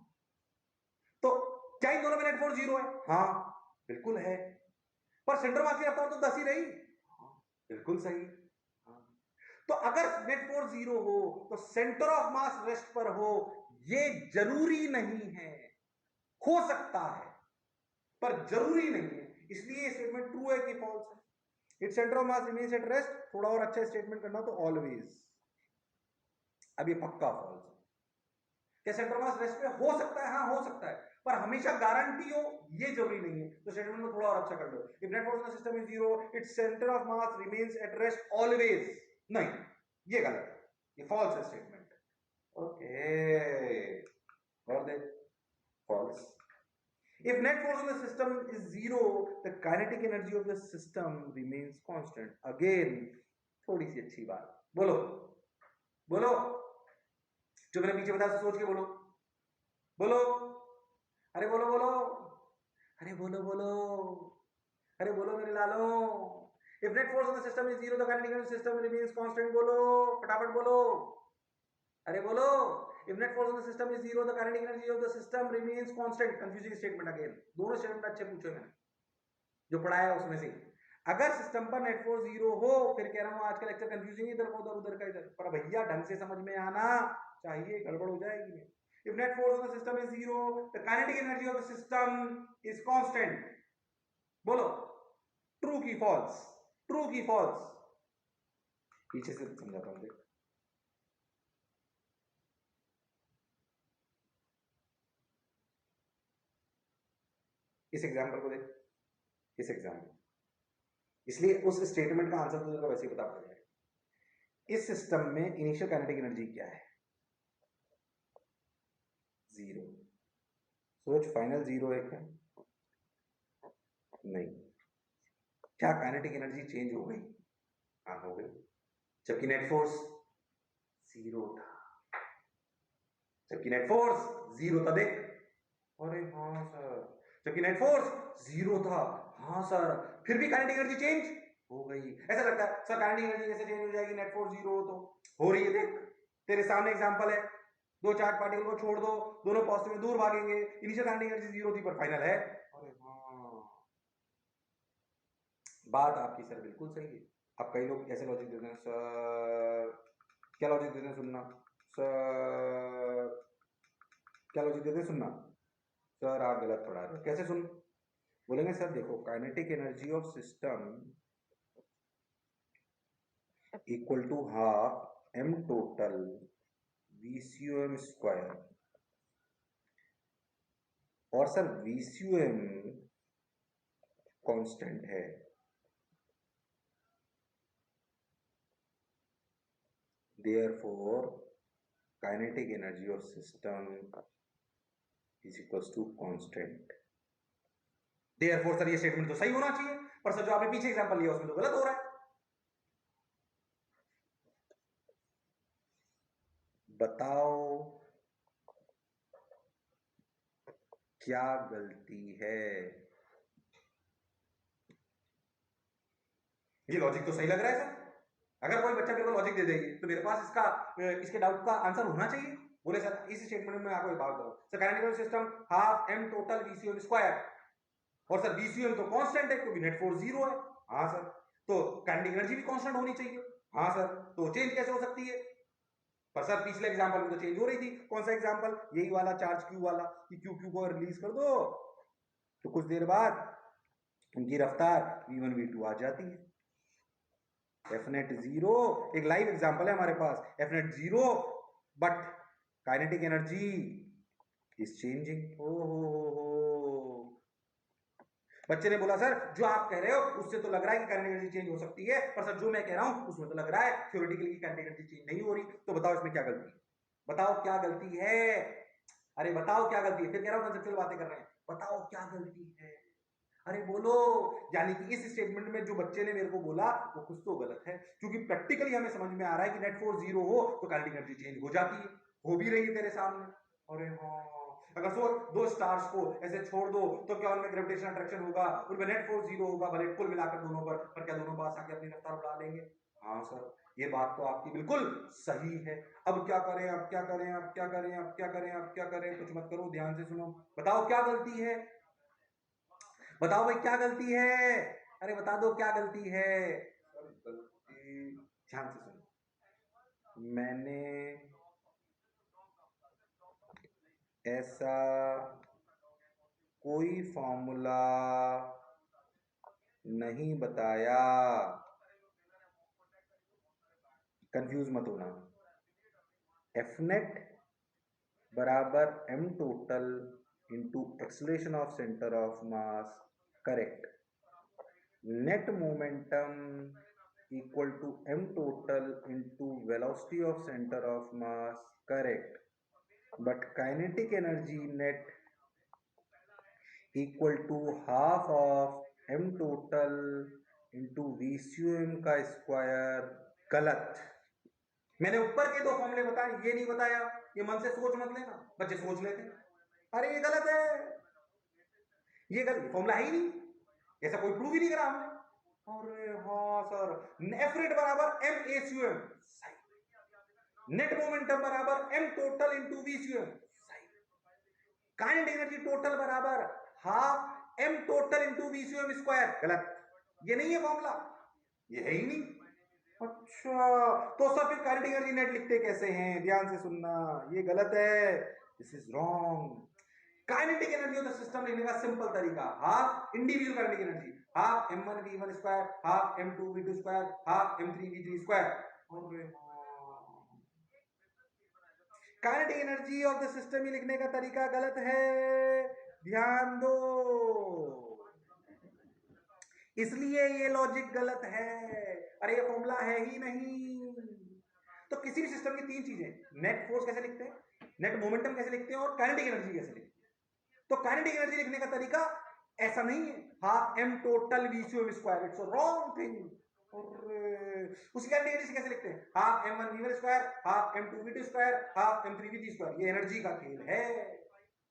Speaker 1: तो क्या इन दोनों में नेट फोर्स जीरो है? हाँ बिल्कुल है, पर सेंटर मास की रफ्तार तो 10 ही रही। हाँ बिल्कुल सही। हाँ, तो अगर नेट फोर्स 0 हो तो सेंटर ऑफ मास रेस्ट पर हो, ये जरूरी नहीं है, हो सकता है पर जरूरी नहीं है। इसलिए स्टेटमेंट ट्रू है कि फॉल्स है? It centre of mass remains at rest, थोड़ा और अच्छा स्टेटमेंट करना तो ऑलवेज। अब ये पक्का फॉल्स है। क्या सेंटर ऑफ मास रेस्ट पे हो सकता है? हाँ हो सकता है, पर हमेशा गारंटी हो ये जरूरी नहीं है। तो स्टेटमेंट को थोड़ा और अच्छा कर लो। If net force in the system is 0, its centre of mass remains at rest always. नहीं, ये गलत है, ये फॉल्स है स्टेटमेंट। ओके, और देख false. If net force in the system is 0, the kinetic energy of the system remains constant. Again, थोड़ी सी अच्छी बात बोलो, बोलो जो मैंने पीछे बताया सोच के बोलो, बोलो, अरे बोलो बोलो, अरे बोलो बोलो, अरे बोलो मेरे लालो। If net force in the system is 0, the kinetic energy of the system remains constant. बोलो फटाफट बोलो, अरे बोलो। If net force in the system is 0, the kinetic energy of the system remains constant. Confusing statement again. दोनों statement अच्छे पूछे मैंने, जो पढ़ाया उसमें से। अगर सिस्टम पर नेट फोर्स 0 हो, फिर कह रहा हूं आज का लेक्चर कंफ्यूजिंग, इधर का उधर, उधर का इधर, पर भैया ढंग से समझ में आना चाहिए, गड़बड़ हो जाएगी। If net force in the system is 0, the kinetic energy of the system is constant. बोलो ट्रू की फॉल्स, ट्रू की फॉल्स। पीछे से समझाता हूं, देख। इस एग्जाम्पल को देख, इस एग्जाम्पल, इसलिए उस स्टेटमेंट का आंसर तुझे वैसे ही पता पड़ जाएगा। इस सिस्टम में इनिशियल काइनेटिक एनर्जी क्या है? 0। सोच, फाइनल 0 है क्या? नहीं। क्या काइनेटिक एनर्जी चेंज हो गई? हाँ हो गई, जबकि नेट फोर्स 0 था, जबकि नेट फोर्स 0 था। देख, अरे हाँ सर, जबकि नेट फोर्स 0 था, हाँ सर, फिर भी काइनेटिक एनर्जी चेंज हो गई। ऐसा लगता है सर काइनेटिक एनर्जी कैसे चेंज हो जाएगी, नेट फोर्स 0 हो तो? हो रही है, देख तेरे सामने एग्जांपल है। दो चार्ज पार्टिकल को छोड़ दो, दोनों पॉजिटिव में दूर भागेंगे, इनिशियल काइनेटिक एनर्जी 0 थी पर फाइनल है। अरे हाँ, बात आपकी सर बिल्कुल सही है। अब कई लोग ऐसे लॉजिक देते हैं, सर क्या लॉजिक देते हैं सुनना, सर क्या लॉजिक देते हैं सुनना, सर आप गलत पढ़ा रहे हो। कैसे सुन? बोलेंगे सर देखो, kinetic energy of system equal to half m total VCUM square, और सर VCUM कांस्टेंट है, therefore kinetic energy of system is equals to constant. therefore sir ये स्टेटमेंट तो सही होना चाहिए, पर सर जो आपने पीछे एग्जांपल लिया उसमें तो गलत हो रहा है। बताओ क्या गलती है? ये लॉजिक तो सही लग रहा है सर। अगर कोई बच्चा मेरे को लॉजिक दे देगी तो मेरे पास इसके डाउट का आंसर होना चाहिए। बोले सर इस स्टेटमेंट में आपको एक बात बताऊं, sir kinetic energy system half m total VCUM square, और सर VCUM तो कांस्टेंट है क्योंकि नेट फोर्स 0 है। हाँ सर, तो काइनेटिक एनर्जी भी कांस्टेंट होनी चाहिए। हाँ सर, तो चेंज कैसे हो सकती है? पर सर पिछले एग्जांपल में तो चेंज हो रही थी। कौन सा एग्जांपल? यही वाला चार्ज Q वाला, कि Q को रिलीज कर दो तो कुछ देर बाद उनकी रफ्तार v1 v2 आ जाती है। Fnet 0 एक लाइव एग्जांपल है हमारे पास, Fnet 0 but kinetic energy is changing. हो बच्चे ने बोला सर जो आप कह रहे हो उससे तो लग रहा है कि काइनेटिक एनर्जी चेंज हो सकती है, पर सर जो मैं कह रहा हूं उसमें तो लग रहा है थ्योरेटिकली काइनेटिक एनर्जी चेंज नहीं हो रही। तो बताओ इसमें क्या गलती है? बताओ क्या गलती है? अरे बताओ क्या गलती है? फिर कह रहा हूं कंसेप्चुअल बातें कर रहे हैं, बताओ क्या गलती है? अरे बोलो। यानी कि इस स्टेटमेंट में जो बच्चे ने मेरे को बोला वो कुछ तो गलत है, क्योंकि प्रैक्टिकली हमें समझ में आ रहा है कि नेट फोर्स 0 हो तो काइनेटिक एनर्जी चेंज हो जाती है, हो भी रही है तेरे सामने। अरे हाँ, अगर दो स्टार्स को ऐसे छोड़ दो तो क्या उनमें ग्रेविटेशनल अट्रैक्शन होगा, उनमें नेट फोर्स 0 होगा, भले कुल मिलाकर दोनों पर क्या दोनों पास आके अपनी रफ्तार बढ़ा लेंगे? हाँ सर, ये बात तो आपकी बिल्कुल सही है। अब क्या करें, अब क्या करें, अब क्या करें, अब क्या करें, अब क्या करें? कुछ मत करो, ध्यान से सुनो। बताओ क्या गलती है? बताओ भाई क्या गलती है? अरे बता दो क्या गलती है? गलती, ध्यान से सुनो, मैंने ऐसा कोई फॉर्मूला नहीं बताया। कंफ्यूज मत होना। एफ नेट बराबर M total into acceleration of centre of mass, correct. Net momentum equal to M total into velocity of centre of mass, correct. But kinetic energy net equal to half of M total into VCUM का square, गलत। मैंने ऊपर के दो फॉर्मूले बताए, ये नहीं बताया। ये मन से सोच मत लेना, बच्चे सोच लेते अरे ये गलत है, ये गलत, फॉर्मूला है ही नहीं, ऐसा कोई प्रूव ही नहीं करा हमने। अरे हाँ सर, एफ रेट बराबर एम ACUM, सही। नेट मोमेंटम बराबर एम टोटल इंटू VCUM, सही। काइनेटिक एनर्जी टोटल बराबर half M total into VCUM square, गलत। ये नहीं है फॉर्मूला, ये है ही नहीं। अच्छा, तो सर फिर काइनेटिक एनर्जी नेट लिखते कैसे हैं? ध्यान से सुनना, ये गलत है, this is wrong. Kinetic energy of the system लिखने का सिंपल तरीका, half individual kinetic energy, half m1v1 square, half m2v2 square, half m3v3 square. Kinetic energy of the system ही लिखने का तरीका गलत है, ध्यान दो, इसलिए ये लॉजिक गलत है। अरे ये फॉर्मूला है ही नहीं। तो किसी भी सिस्टम की तीन चीजें, नेट फोर्स कैसे लिखते हैं, नेट मोमेंटम कैसे लिखते हैं, और काइनेटिक एनर्जी कैसे लिखते हैं। तो काइनेटिक एनर्जी लिखने का तरीका ऐसा नहीं है, half M total VCUM square, it's a wrong thing. और उसकी काइनेटिक एनर्जी कैसे लिखते हैं, half m1v1 square, half m2v2 square, half m3v3 square, ये एनर्जी का खेल है।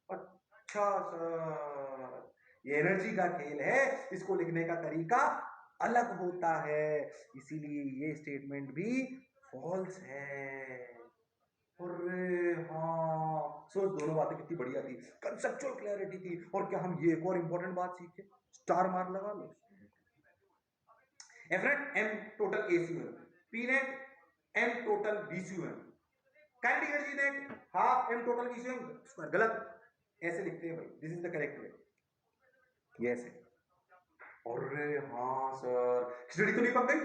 Speaker 1: अच्छा सर, ये एनर्जी का खेल है, इसको लिखने का तरीका अलग होता है, इसीलिए ये स्टेटमेंट भी फॉल्स है। अरे हाँ, सोच, दोनों बातें कितनी बढ़िया थी, कंसेप्चुअल क्लैरिटी थी। और क्या हम ये एक और इंपॉर्टेंट बात सीखे, स्टार मार्क लगा लो। F net M total ACUM, P net M total VCUM, kinetic energy net half M total VCUM square, गलत। ऐसे लिखते हैं भाई, this is the correct way, yes है। अरे हाँ सर, खिचड़ी तो नहीं पक गई।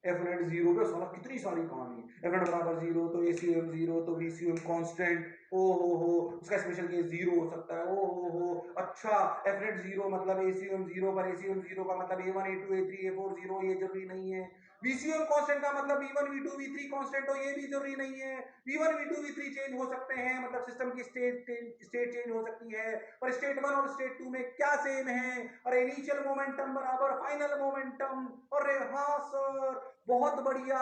Speaker 1: एफ नेट जीरो पे साला कितनी सारी कहानी, एफ नेट बराबर जीरो तो ACUM जीरो तो VCUM कांस्टेंट, ओ हो, उसका स्पेशल केस जीरो हो सकता है, ओ हो। अच्छा, एफ नेट जीरो मतलब ACUM जीरो, पर ACUM जीरो का मतलब A1 A2 A3 A4 zero, ये जरूरी नहीं है। VCUM कांस्टेंट का मतलब V1 V2 V3 कांस्टेंट हो, ये भी जरूरी नहीं है। V1 V2 V3 चेंज हो सकते हैं, मतलब सिस्टम की स्टेट चेंज हो सकती है, पर स्टेट 1 और स्टेट 2 में क्या सेम है? और इनिशियल मोमेंटम बराबर फाइनल मोमेंटम। अरे हाँ सर, बहुत बढ़िया।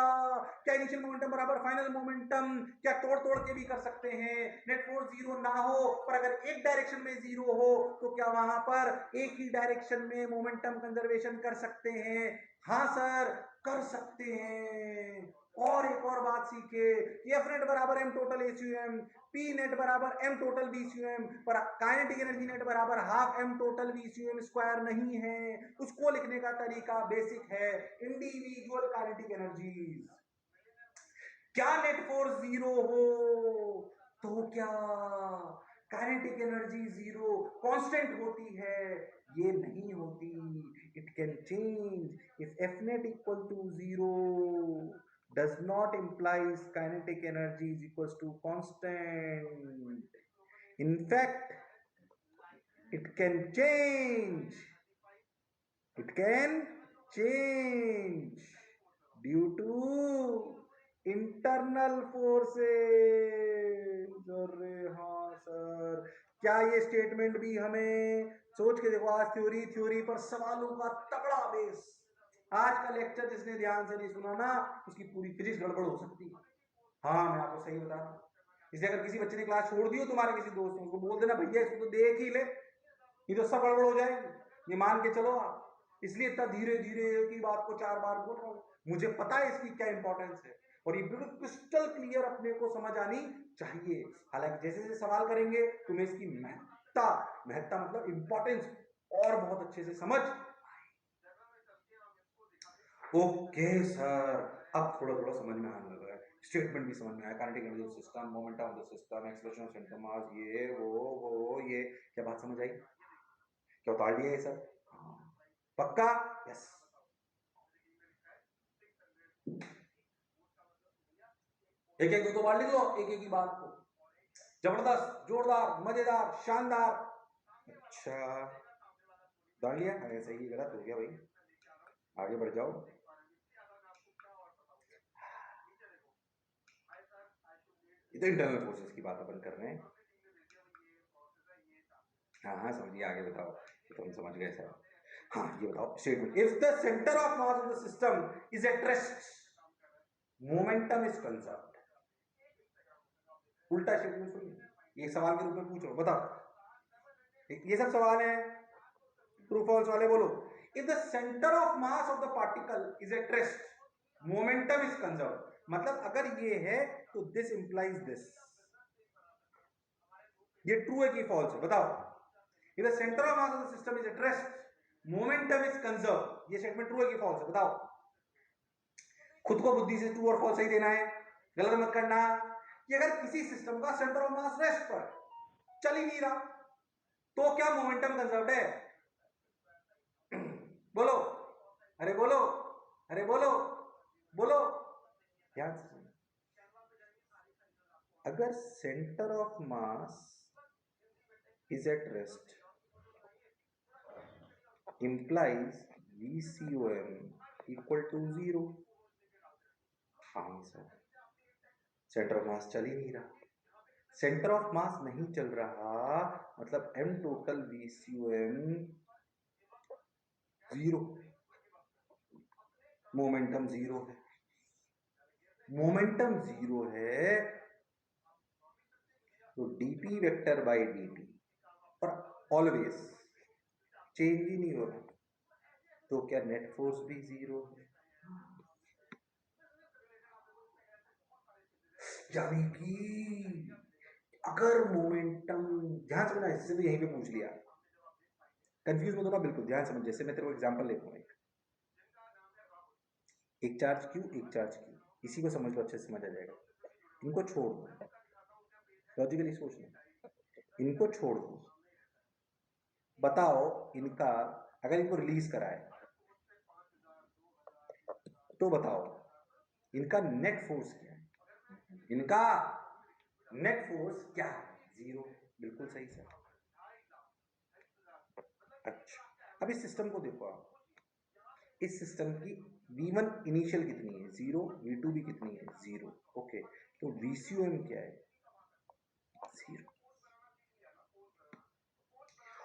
Speaker 1: क्या इनिशियल मोमेंटम बराबर फाइनल मोमेंटम क्या तोड़ तोड़ के भी कर सकते हैं? नेट फोर्स जीरो ना हो, पर अगर एक डायरेक्शन में जीरो हो, तो क्या वहां पर एक ही डायरेक्शन में मोमेंटम कंजर्वेशन कर सकते हैं? हाँ सर, कर सकते हैं। और एक और बात सीखे, एफ नेट बराबर M total ACUM, P net बराबर एम टोटल VCUM, पर काइनेटिक एनर्जी नेट बराबर half M total VCUM square नहीं है। उसको लिखने का तरीका बेसिक है, इंडिविजुअल काइनेटिक एनर्जीज। क्या नेट फोर्स जीरो हो तो क्या काइनेटिक एनर्जी जीरो कांस्टेंट होती है? ये नहीं होती, it can change. If F net equal to zero does not implies kinetic energy is equals to constant. In fact, it can change, it can change due to internal forces। अरे हाँ sir, क्या ये statement भी हमें सोच के देखो, आज थ्योरी पर सवालों का तगड़ा बेस। आज का लेक्चर जिसने ध्यान से नहीं सुना ना, उसकी पूरी फिजिक्स गड़बड़ हो सकती है। हाँ, मैं आपको सही बता रहा हूँ। इसलिए अगर किसी बच्चे ने क्लास छोड़ दी हो तुम्हारे किसी दोस्त ने, उसको बोल देना भैया इसको तो देख ही ले, ये तो सब गड़बड़ हो जाएगी, ये मान के चलो आप। इसलिए इतना धीरे धीरे की बात को 4 बार बोल रहा हूँ, मुझे पता है इसकी क्या इंपॉर्टेंस है, और ये बिल्कुल क्रिस्टल क्लियर अपने को समझ आनी चाहिए। हालांकि जैसे जैसे सवाल करेंगे तुम्हें इसकी महत्ता मतलब इंपॉर्टेंस और बहुत अच्छे से समझ। ओके सर, अब थोड़ा थोड़ा समझ में आने लगा है। स्टेटमेंट भी समझ में आया, kinetic energy of system, momentum of the system, expression of centre mass, ये वो ये, क्या बात समझ आई? क्या उतार दिया ये सब? पक्का? यस। एक एक दो बार लिख लो एक एक ही बात को, जबरदस्त, जोरदार, मजेदार, शानदार। अच्छा जान लिया? ऐसे ही गलत हो गया भाई, आगे बढ़ जाओ। ये तो इंटरनल फोर्सेस की बात अपन कर रहे हैं। हाँ समझिए, आगे बताओ, ये तो हम समझ गए सर। हाँ ये बताओ, statement, if the centre of mass of the system is at rest, momentum is conserved. उल्टा स्टेटमेंट सुनिए, एक सवाल के रूप में पूछ रहा हूं, बताओ, ये सब सवाल है, ट्रू फॉल्स वाले बोलो। If the centre of mass of the particle is at rest, momentum is conserved, मतलब अगर ये है तो दिस इंप्लाइज दिस। ये ट्रू है कि फॉल्स है, बताओ। If the centre of mass of the system is at rest, momentum is conserved, ये स्टेटमेंट ट्रू है कि फॉल्स है, बताओ। खुद को बुद्धि से ट्रू और फॉल्स सही देना है, गलत मत करना। कि अगर किसी सिस्टम का सेंटर ऑफ मास रेस्ट पर चल ही नहीं रहा तो क्या मोमेंटम कंजर्व्ड है? बोलो, अरे बोलो, अरे बोलो, बोलो, ध्यान से सुनो। अगर centre of mass is at rest implies VCOM equal to 0। हाँ सर, सेंटर ऑफ मास चल ही नहीं रहा, सेंटर ऑफ मास नहीं चल रहा, मतलब m टोटल VCOM 0, मोमेंटम 0 है, मोमेंटम 0 है तो dp वेक्टर बाई dt पर ऑलवेज चेंज ही नहीं हो रहा, तो क्या नेट फोर्स भी 0 है? यानी कि अगर मोमेंटम, ध्यान समझना, इससे भी यहीं पे पूछ लिया, कंफ्यूज मत होना बिल्कुल, ध्यान समझ। जैसे मैं तेरे को एग्जांपल लेता हूं, एक चार्ज क्यू, एक चार्ज क्यू, इसी को समझ लो, अच्छे से समझ आ जाएगा। इनको छोड़ दो, लॉजिकली सोचना, इनको छोड़ दो, बताओ इनका अगर इनको रिलीज कराए तो बताओ इनका नेट फोर्स क्या है? इनका नेट फोर्स क्या है? 0। बिल्कुल सही सर। अच्छा, अब इस सिस्टम को देखो आप, इस सिस्टम की V1 इनिशियल कितनी है? 0। V2 भी कितनी है? 0। ओके, तो VCOM क्या है? 0।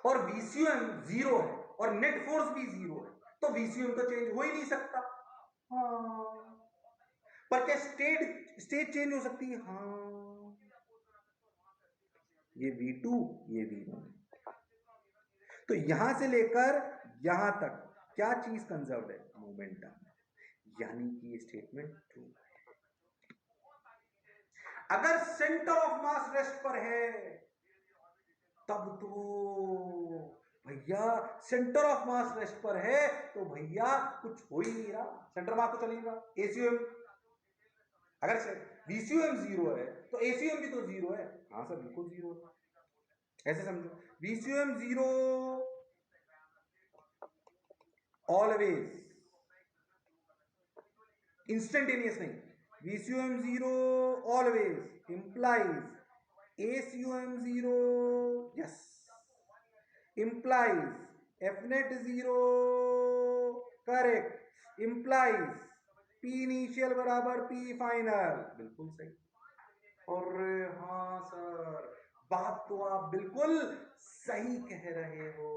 Speaker 1: और VCOM 0 है और नेट फोर्स भी 0 है, तो VCOM तो चेंज हो ही नहीं सकता। हाँ, पर क्या स्टेट चेंज हो सकती है? हाँ, ये V2, ये V1, तो यहां से लेकर यहां तक क्या चीज कंजर्व है? मोमेंटम। यानी कि ये स्टेटमेंट ट्रू है। अगर सेंटर ऑफ मास रेस्ट पर है तब तो भैया, सेंटर ऑफ मास रेस्ट पर है तो भैया कुछ हो ही नहीं रहा, सेंटर मास तो चल ही रहा। एसीएम, अगर VCOM 0 है तो ACM भी तो 0 है। हाँ सर, बिल्कुल 0 है, ऐसे समझो, VCOM 0 ऑलवेज, इंस्टेंटेनियस नहीं, VCOM 0 always implies ACOM 0, yes, implies Fnet 0, correct, implies P initial बराबर P final, बिल्कुल सही। और हाँ सर, बात तो आप बिल्कुल सही कह रहे हो।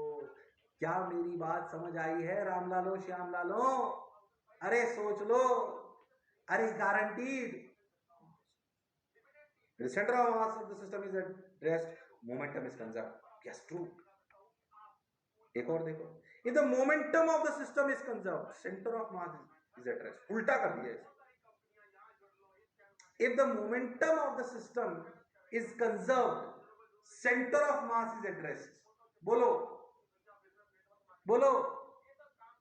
Speaker 1: क्या मेरी बात समझ आई है रामलालो, श्यामलालो? अरे सोच लो, अरे guaranteed. The center of mass of the system is at rest, momentum is conserved. Yes, true. एक और देखो, if the momentum of the system is conserved, center of mass is at rest. उल्टा कर दिया इसे। If the momentum of the system is conserved, center of mass is at rest. बोलो, बोलो,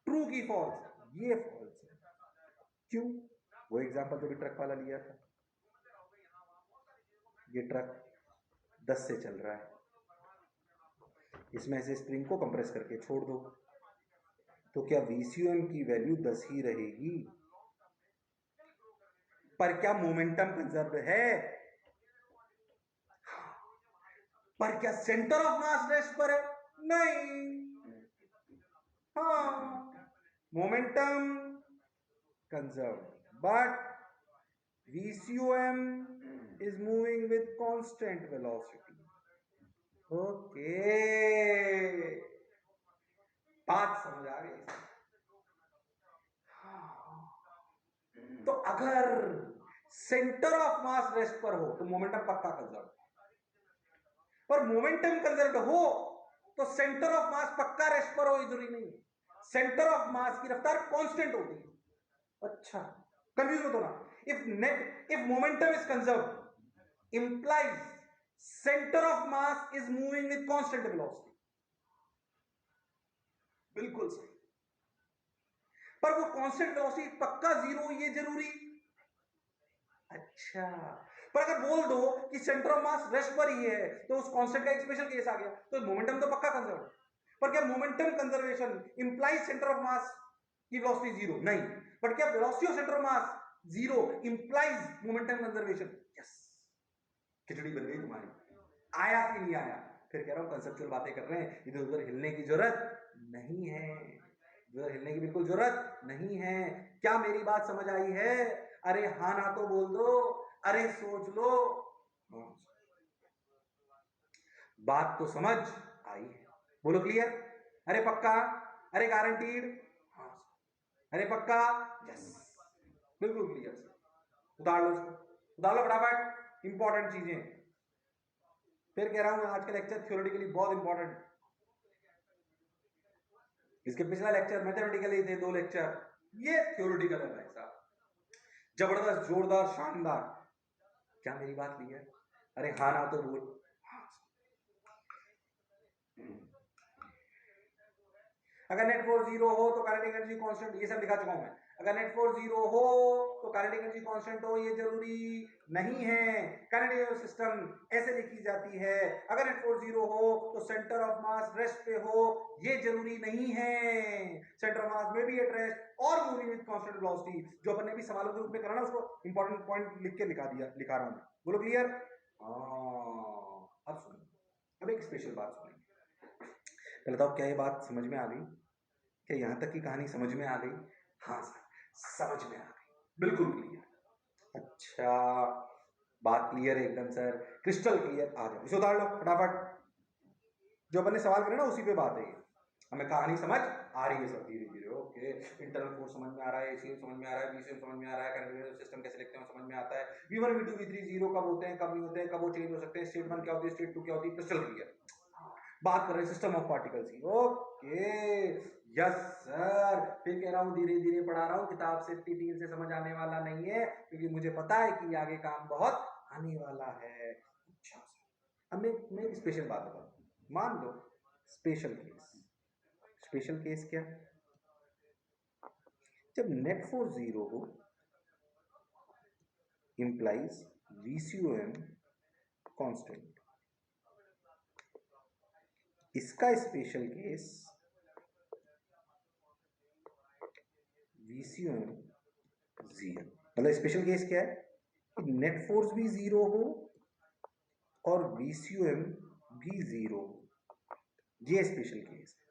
Speaker 1: true की फॉल्स? ये फॉल्स है। क्यों? वो एग्जांपल तो भी ट्रक वाला लिया था, ये ट्रक 10 से चल रहा है, इसमें से स्प्रिंग को कंप्रेस करके छोड़ दो, तो क्या VCUM की वैल्यू 10 ही रहेगी? पर क्या मोमेंटम कंजर्व है? पर क्या सेंटर ऑफ मास रेस्ट पर है? नहीं। हाँ, momentum conserve, but VCUM is moving with constant velocity. Okay, बात समझ आ गई? तो अगर सेंटर ऑफ मास रेस्ट पर हो तो मोमेंटम पक्का कंजर्व, पर मोमेंटम कंजर्व हो तो सेंटर ऑफ मास पक्का रेस्ट पर हो, जरूरी नहीं है। सेंटर ऑफ मास की रफ्तार कांस्टेंट होती है। अच्छा, कंफ्यूज मत होना। If momentum is conserve implies centre of mass is moving with constant velocity. बिल्कुल सही, पर वो कांस्टेंट वेलोसिटी पक्का जीरो ये जरूरी? अच्छा, पर अगर बोल दो कि सेंटर ऑफ मास रेस्ट पर ही है तो उस कांस्टेंट का एक स्पेशल केस आ गया, तो मोमेंटम तो पक्का कंजर्व। पर क्या momentum conservation implies centre of mass की वेलोसिटी जीरो? नहीं। बट क्या velocity of centre of mass zero implies momentum conservation? Yes. खिचड़ी बन गई तुम्हारी। आया कि नहीं आया? फिर कह रहा हूं कंसेप्चुअल बातें कर रहे हैं, इधर उधर हिलने की जरूरत नहीं है, इधर हिलने की बिल्कुल जरूरत नहीं है। क्या मेरी बात समझ आई है? अरे हाँ ना तो बोल दो, अरे सोच लो। बात तो समझ आई है, बोलो क्लियर? अरे पक्का? अरे गारंटीड? हाँ। अरे पक्का? यस, बिल्कुल क्लियर। उतार लो उसको, उतार लो फटाफट, इंपॉर्टेंट चीजें। फिर कह रहा हूं आज का लेक्चर थ्योरेटिकली बहुत इंपॉर्टेंट। इसके पिछला लेक्चर मैथमेटिकली थे, 2 लेक्चर, ये थ्योरेटिकल है भाई साहब, जबरदस्त, जोरदार, शानदार। क्या मेरी बात नहीं है? अरे हाँ ना तो बोल। अगर नेट फोर्स जीरो हो तो काइनेटिक एनर्जी कांस्टेंट, ये सब लिखा चुका हूं मैं। अगर नेट फोर्स जीरो हो तो काइनेटिक एनर्जी कांस्टेंट हो, ये जरूरी नहीं है। काइनेटिक एनर्जी सिस्टम ऐसे लिखी जाती है, अगर नेट फोर्स जीरो हो तो सेंटर ऑफ मास रेस्ट पे हो, ये जरूरी नहीं है। सेंटर ऑफ मास में भी एट रेस्ट और मूविंग विद कांस्टेंट वेलोसिटी, जो अपन ने भी सवालों के रूप में करा ना, उसको इंपॉर्टेंट पॉइंट लिख के लिखा रहा हूं। बोलो क्लियर? अब सुनो, अब एक स्पेशल बात सुनेंगे। पहले बताओ, क्या ये बात समझ में आ गई? क्या यहां तक की कहानी समझ में आ गई? हाँ सर, समझ में आ गई, बिल्कुल क्लियर। अच्छा, बात क्लियर है एकदम सर, क्रिस्टल क्लियर। आ जाओ, इसे उतार लो फटाफट। जो अपन ने सवाल करे ना उसी पे बात है ये। हमें कहानी समझ आ रही है सब धीरे धीरे। ओके, इंटरनल फोर्स समझ में आ रहा है, एसीएम समझ में आ रहा है, बीसीएम समझ में आ रहा है, काइनेटिक सिस्टम कैसे लिखते हैं समझ में आता है, V1 V2 V3 जीरो कब होते हैं, कब नहीं होते हैं, कब वो चेंज हो सकते हैं, स्टेट 1 क्या होती है, स्टेट 2 क्या होती है, क्रिस्टल क्लियर। बात कर रहे हैं सिस्टम ऑफ पार्टिकल्स की। Okay, yes sir. फिर कह रहा हूं धीरे धीरे पढ़ा रहा हूं, किताब से इतनी तीर से समझ आने वाला नहीं है, क्योंकि मुझे पता है कि आगे काम बहुत आने वाला है। अच्छा सर, अब मैं एक स्पेशल बात बताऊं। मान लो स्पेशल केस। स्पेशल केस क्या? जब नेट फोर्स जीरो हो इंप्लाइज VCUM कांस्टेंट। इसका स्पेशल केस VCUM जीरो। मतलब स्पेशल केस क्या है? नेट फोर्स भी जीरो हो और VCUM भी जीरो, ये स्पेशल केस है।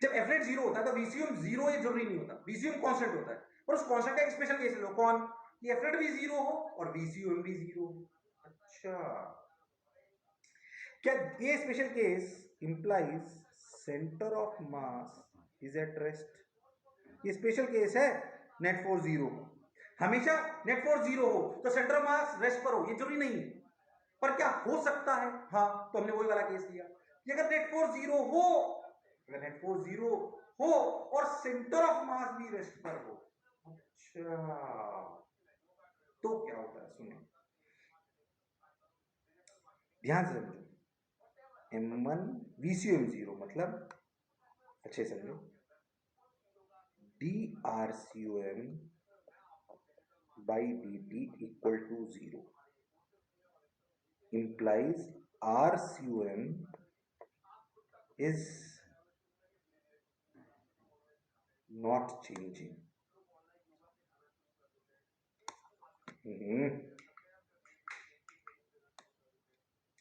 Speaker 1: जब F नेट जीरो होता है तो VCUM जीरो ये जरूरी नहीं होता, VCUM कांस्टेंट होता है, पर उस कांस्टेंट का एक स्पेशल केस लो। कौन? कि F नेट भी जीरो हो और VCUM भी जीरो हो। अच्छा, क्या ये special case implies centre of mass is at rest? ये स्पेशल केस है नेट फोर्स जीरो। हमेशा नेट फोर्स जीरो हो तो सेंटर ऑफ मास रेस्ट पर हो, ये जरूरी नहीं है। पर क्या हो सकता है? हाँ, तो हमने वही वाला केस लिया कि अगर नेट फोर्स जीरो हो, अगर नेट फोर्स जीरो हो और सेंटर ऑफ मास भी रेस्ट पर हो, अच्छा तो क्या होता है? सुनिए ध्यान से समझो। M1 VCUM जीरो मतलब अच्छे समझो, DRCOM by dt equal to 0 implies RCOM is not changing.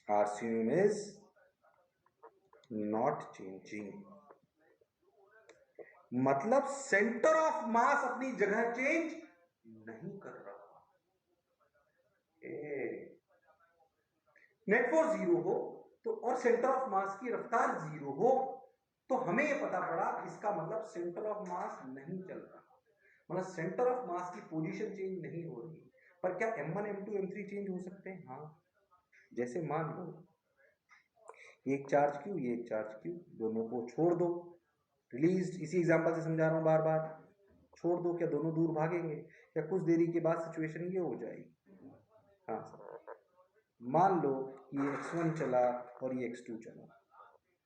Speaker 1: RCOM is not changing. मतलब सेंटर ऑफ मास अपनी जगह चेंज नहीं कर रहा। नेट फोर्स 0 हो तो और सेंटर ऑफ मास की रफ्तार 0 हो तो हमें यह पता पड़ा इसका मतलब सेंटर ऑफ मास नहीं चल रहा, मतलब सेंटर ऑफ मास की पोजीशन चेंज नहीं हो रही। पर क्या m1 m2 m3 चेंज हो सकते हैं? हाँ, जैसे मान लो ये एक चार्ज क्यू, ये एक चार्ज क्यू, दोनों को छोड़ दो, रिलीज, इसी एग्जांपल से समझा रहा हूं बार बार, छोड़ दो, क्या दोनों दूर भागेंगे? क्या कुछ देरी के बाद सिचुएशन ये हो जाएगी? हाँ सर, मान लो ये x1 चला और ये x2 चला,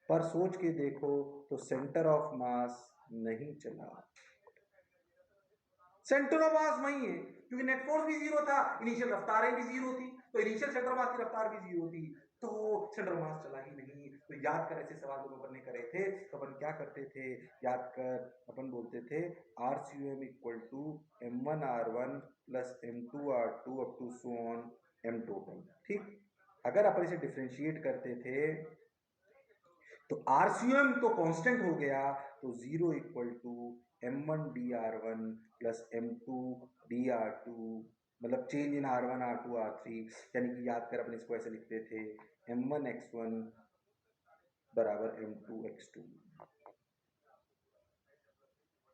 Speaker 1: पर सोच के देखो तो सेंटर ऑफ मास नहीं चला। सेंटर ऑफ मास वही है क्योंकि नेट फोर्स भी 0 था, इनिशियल रफ्तारें भी 0 थी, तो इनिशियल सेंटर ऑफ मास की रफ्तार भी 0 थी, तो सेंटर ऑफ मास चला ही नहीं। तो याद कर, ऐसे सवाल जब अपन ने करे थे तो अपन क्या करते थे, याद कर, अपन बोलते थे RCOM equal to m1r1 plus m2r2 up to so on m total. ठीक, अगर अपन इसे डिफरेंशिएट करते थे तो RCOM तो कांस्टेंट हो गया, तो 0 equal to m1 dr1 plus m2 dr2, मतलब change in r1 r2 r3, यानी कि याद कर अपन इसको ऐसे लिखते थे m1 x1 बराबर m2 x2।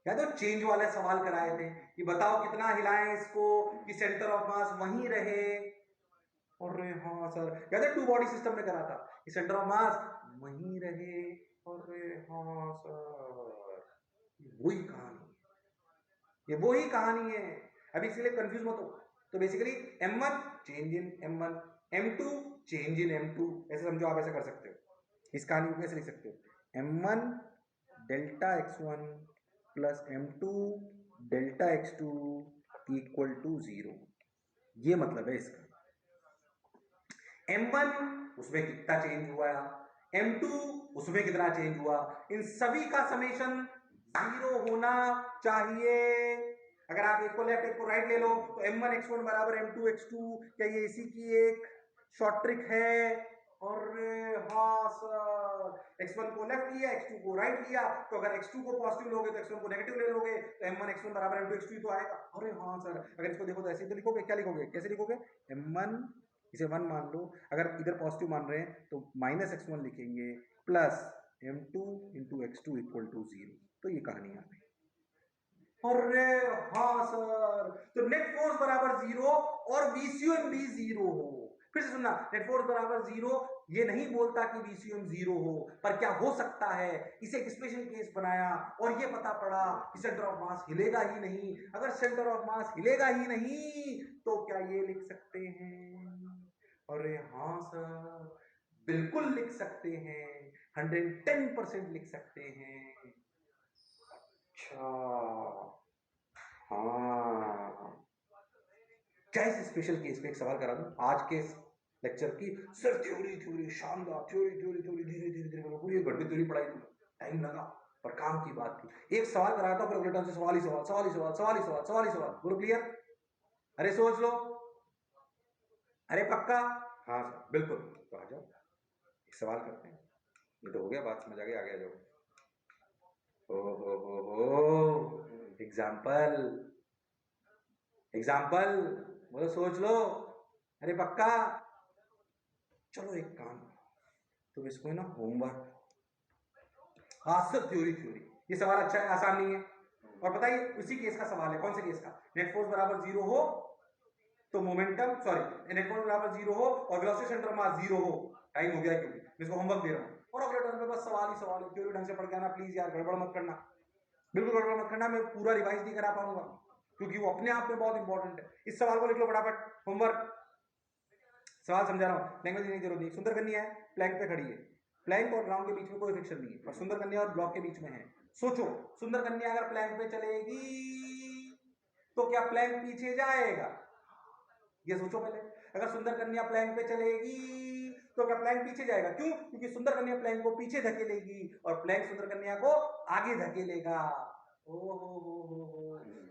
Speaker 1: या तो चेंज वाले सवाल कराए थे कि बताओ कितना हिलाएं इसको कि सेंटर ऑफ मास वहीं रहे, और हाँ सर, या तो टू बॉडी सिस्टम में करा था कि सेंटर ऑफ मास वहीं रहे, और हाँ सर, वही कहानी है, ये वही कहानी है। अभी इसलिए कंफ्यूज मत हो। तो basically m1 change in m1, m2 change in m2, ऐसे समझो, आप ऐसा कर सकते हो। इस कहानी को कैसे लिख सकते हो, m1 delta x1 plus m2 delta x2 equal to 0, ये मतलब है इसका। m1 उसमें कितना चेंज हुआ, m2 उसमें कितना चेंज हुआ, इन सभी का समेशन 0 होना चाहिए। अगर आप एक को लेफ्ट एक को राइट ले लो तो m1 x1 बराबर m2 x2, क्या ये इसी की एक शॉर्ट ट्रिक है? और हाँ सर, x1 को लेफ्ट लिया, x2 को राइट लिया, तो अगर x2 को पॉजिटिव लोगे तो x1 को नेगेटिव ले लोगे, तो m1 x1 बराबर m2 x2 तो आएगा। अरे हाँ सर, अगर इसको देखो तो ऐसे ही तो लिखोगे, क्या लिखोगे, कैसे लिखोगे, m1, इसे 1 मान लो, अगर इधर पॉजिटिव मान रहे हैं तो माइनस x1 लिखेंगे plus m2 into x2 equal to 0, तो ये कहानी आ गई। अरे हाँ सर, तो नेट फोर्स बराबर 0 और VCOM भी 0 हो। फिर से सुनना, नेट फोर्स बराबर 0 ये नहीं बोलता कि VCOM 0 हो, पर क्या हो सकता है, इसे एक स्पेशल केस बनाया और ये पता पड़ा कि सेंटर ऑफ मास हिलेगा ही नहीं। अगर सेंटर ऑफ मास हिलेगा ही नहीं तो क्या ये लिख सकते हैं? अरे हाँ सर, बिल्कुल लिख सकते हैं, 110% लिख सकते हैं। अच्छा, हाँ, क्या इस स्पेशल केस में एक सवाल करा दूं आज के लेक्चर की? सर थ्योरी थ्योरी शानदार, थ्योरी थ्योरी थ्योरी धीरे धीरे धीरे पूरी एक घंटे थ्योरी पढ़ाई, टाइम लगा पर काम की बात थी। एक सवाल कराया था, फिर अगले टाइम से सवाल ही सवाल, सवाल ही सवाल, सवाल ही सवाल, सवाल ही सवाल, बोलो क्लियर? अरे सोच लो, अरे पक्का? हाँ सर बिल्कुल, तो आ जाओ एक सवाल करते हैं, ये तो हो गया, बात समझ आ गई, आगे आ जाओ। हो एग्जाम्पल, एग्जाम्पल बोलो, सोच लो, अरे पक्का? चलो एक काम, तो इसको है ना होमवर्क, हाँ सिर्फ थ्योरी थ्योरी, ये सवाल अच्छा है, आसान नहीं है। और पता है उसी केस का सवाल है, कौन से केस का, नेट फोर्स बराबर 0 हो तो मोमेंटम, सॉरी, नेट फोर्स बराबर 0 हो और वेलोसिटी सेंटर मास 0 हो। टाइम हो गया क्योंकि मैं इसको होमवर्क दे रहा हूँ, और अगले टर्म पे बस सवाल ही सवाल है, थ्योरी ढंग से पढ़ के आना प्लीज यार, गड़बड़ मत करना, बिल्कुल गड़बड़ मत करना, मैं पूरा रिवाइज नहीं करा पाऊंगा क्योंकि वो अपने आप में बहुत इंपॉर्टेंट है। इस सवाल को लिख लो फटाफट, होमवर्क, सवाल समझा रहा हूँ, लैंग्वेज नहीं जरूरत नहीं। सुंदर कन्या है, प्लैंक पे खड़ी है, प्लैंक और ग्राउंड के बीच में कोई फ्रिक्शन नहीं है, और सुंदर कन्या और ब्लॉक के बीच में है। सोचो, सुंदर कन्या अगर प्लैंक पे चलेगी तो क्या प्लैंक पीछे जाएगा? ये सोचो पहले। अगर सुंदर कन्या प्लैंक पे चलेगी तो क्या प्लैंक पीछे जाएगा? क्यों? क्योंकि सुंदर कन्या प्लैंक को पीछे धकेलेगी और प्लैंक सुंदर कन्या को आगे धकेलेगा। ओ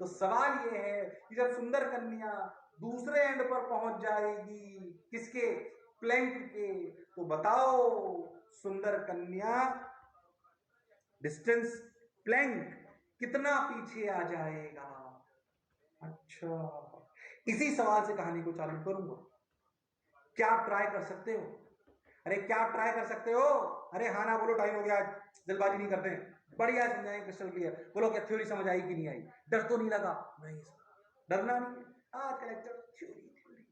Speaker 1: तो सवाल ये है कि जब सुंदर कन्या दूसरे एंड पर पहुंच जाएगी किसके? प्लैंक के, तो बताओ सुंदर कन्या डिस्टेंस प्लैंक कितना पीछे आ जाएगा? अच्छा, इसी सवाल से कहानी को चालू करूंगा। क्या आप ट्राई कर सकते हो? अरे क्या आप ट्राई कर सकते हो? अरे हाँ ना बोलो, टाइम हो गया, जल्दबाजी नहीं करते हैं, बढ़िया समझाएंगे क्रिस्टल क्लियर। बोलो क्या थ्योरी समझ आई कि नहीं आई? डर तो नहीं लगा? नहीं सर, डरना नहीं है। आज का लेक्चर थ्योरी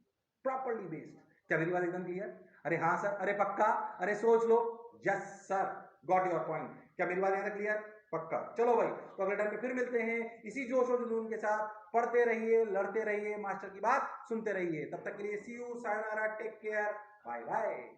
Speaker 1: प्रॉपर्ली बेस्ड। क्या मेरी बात एकदम क्लियर? अरे हाँ सर, अरे पक्का, अरे सोच लो। Yes sir, got your point. क्या मेरी बात यहां तक क्लियर? पक्का। चलो भाई, तो अगले टाइम पे फिर मिलते हैं इसी जोश और जुनून के साथ। पढ़ते रहिए, लड़ते रहिए, मास्टर की बात सुनते रहिए। तब तक के लिए see you, sayonara, take care, bye bye.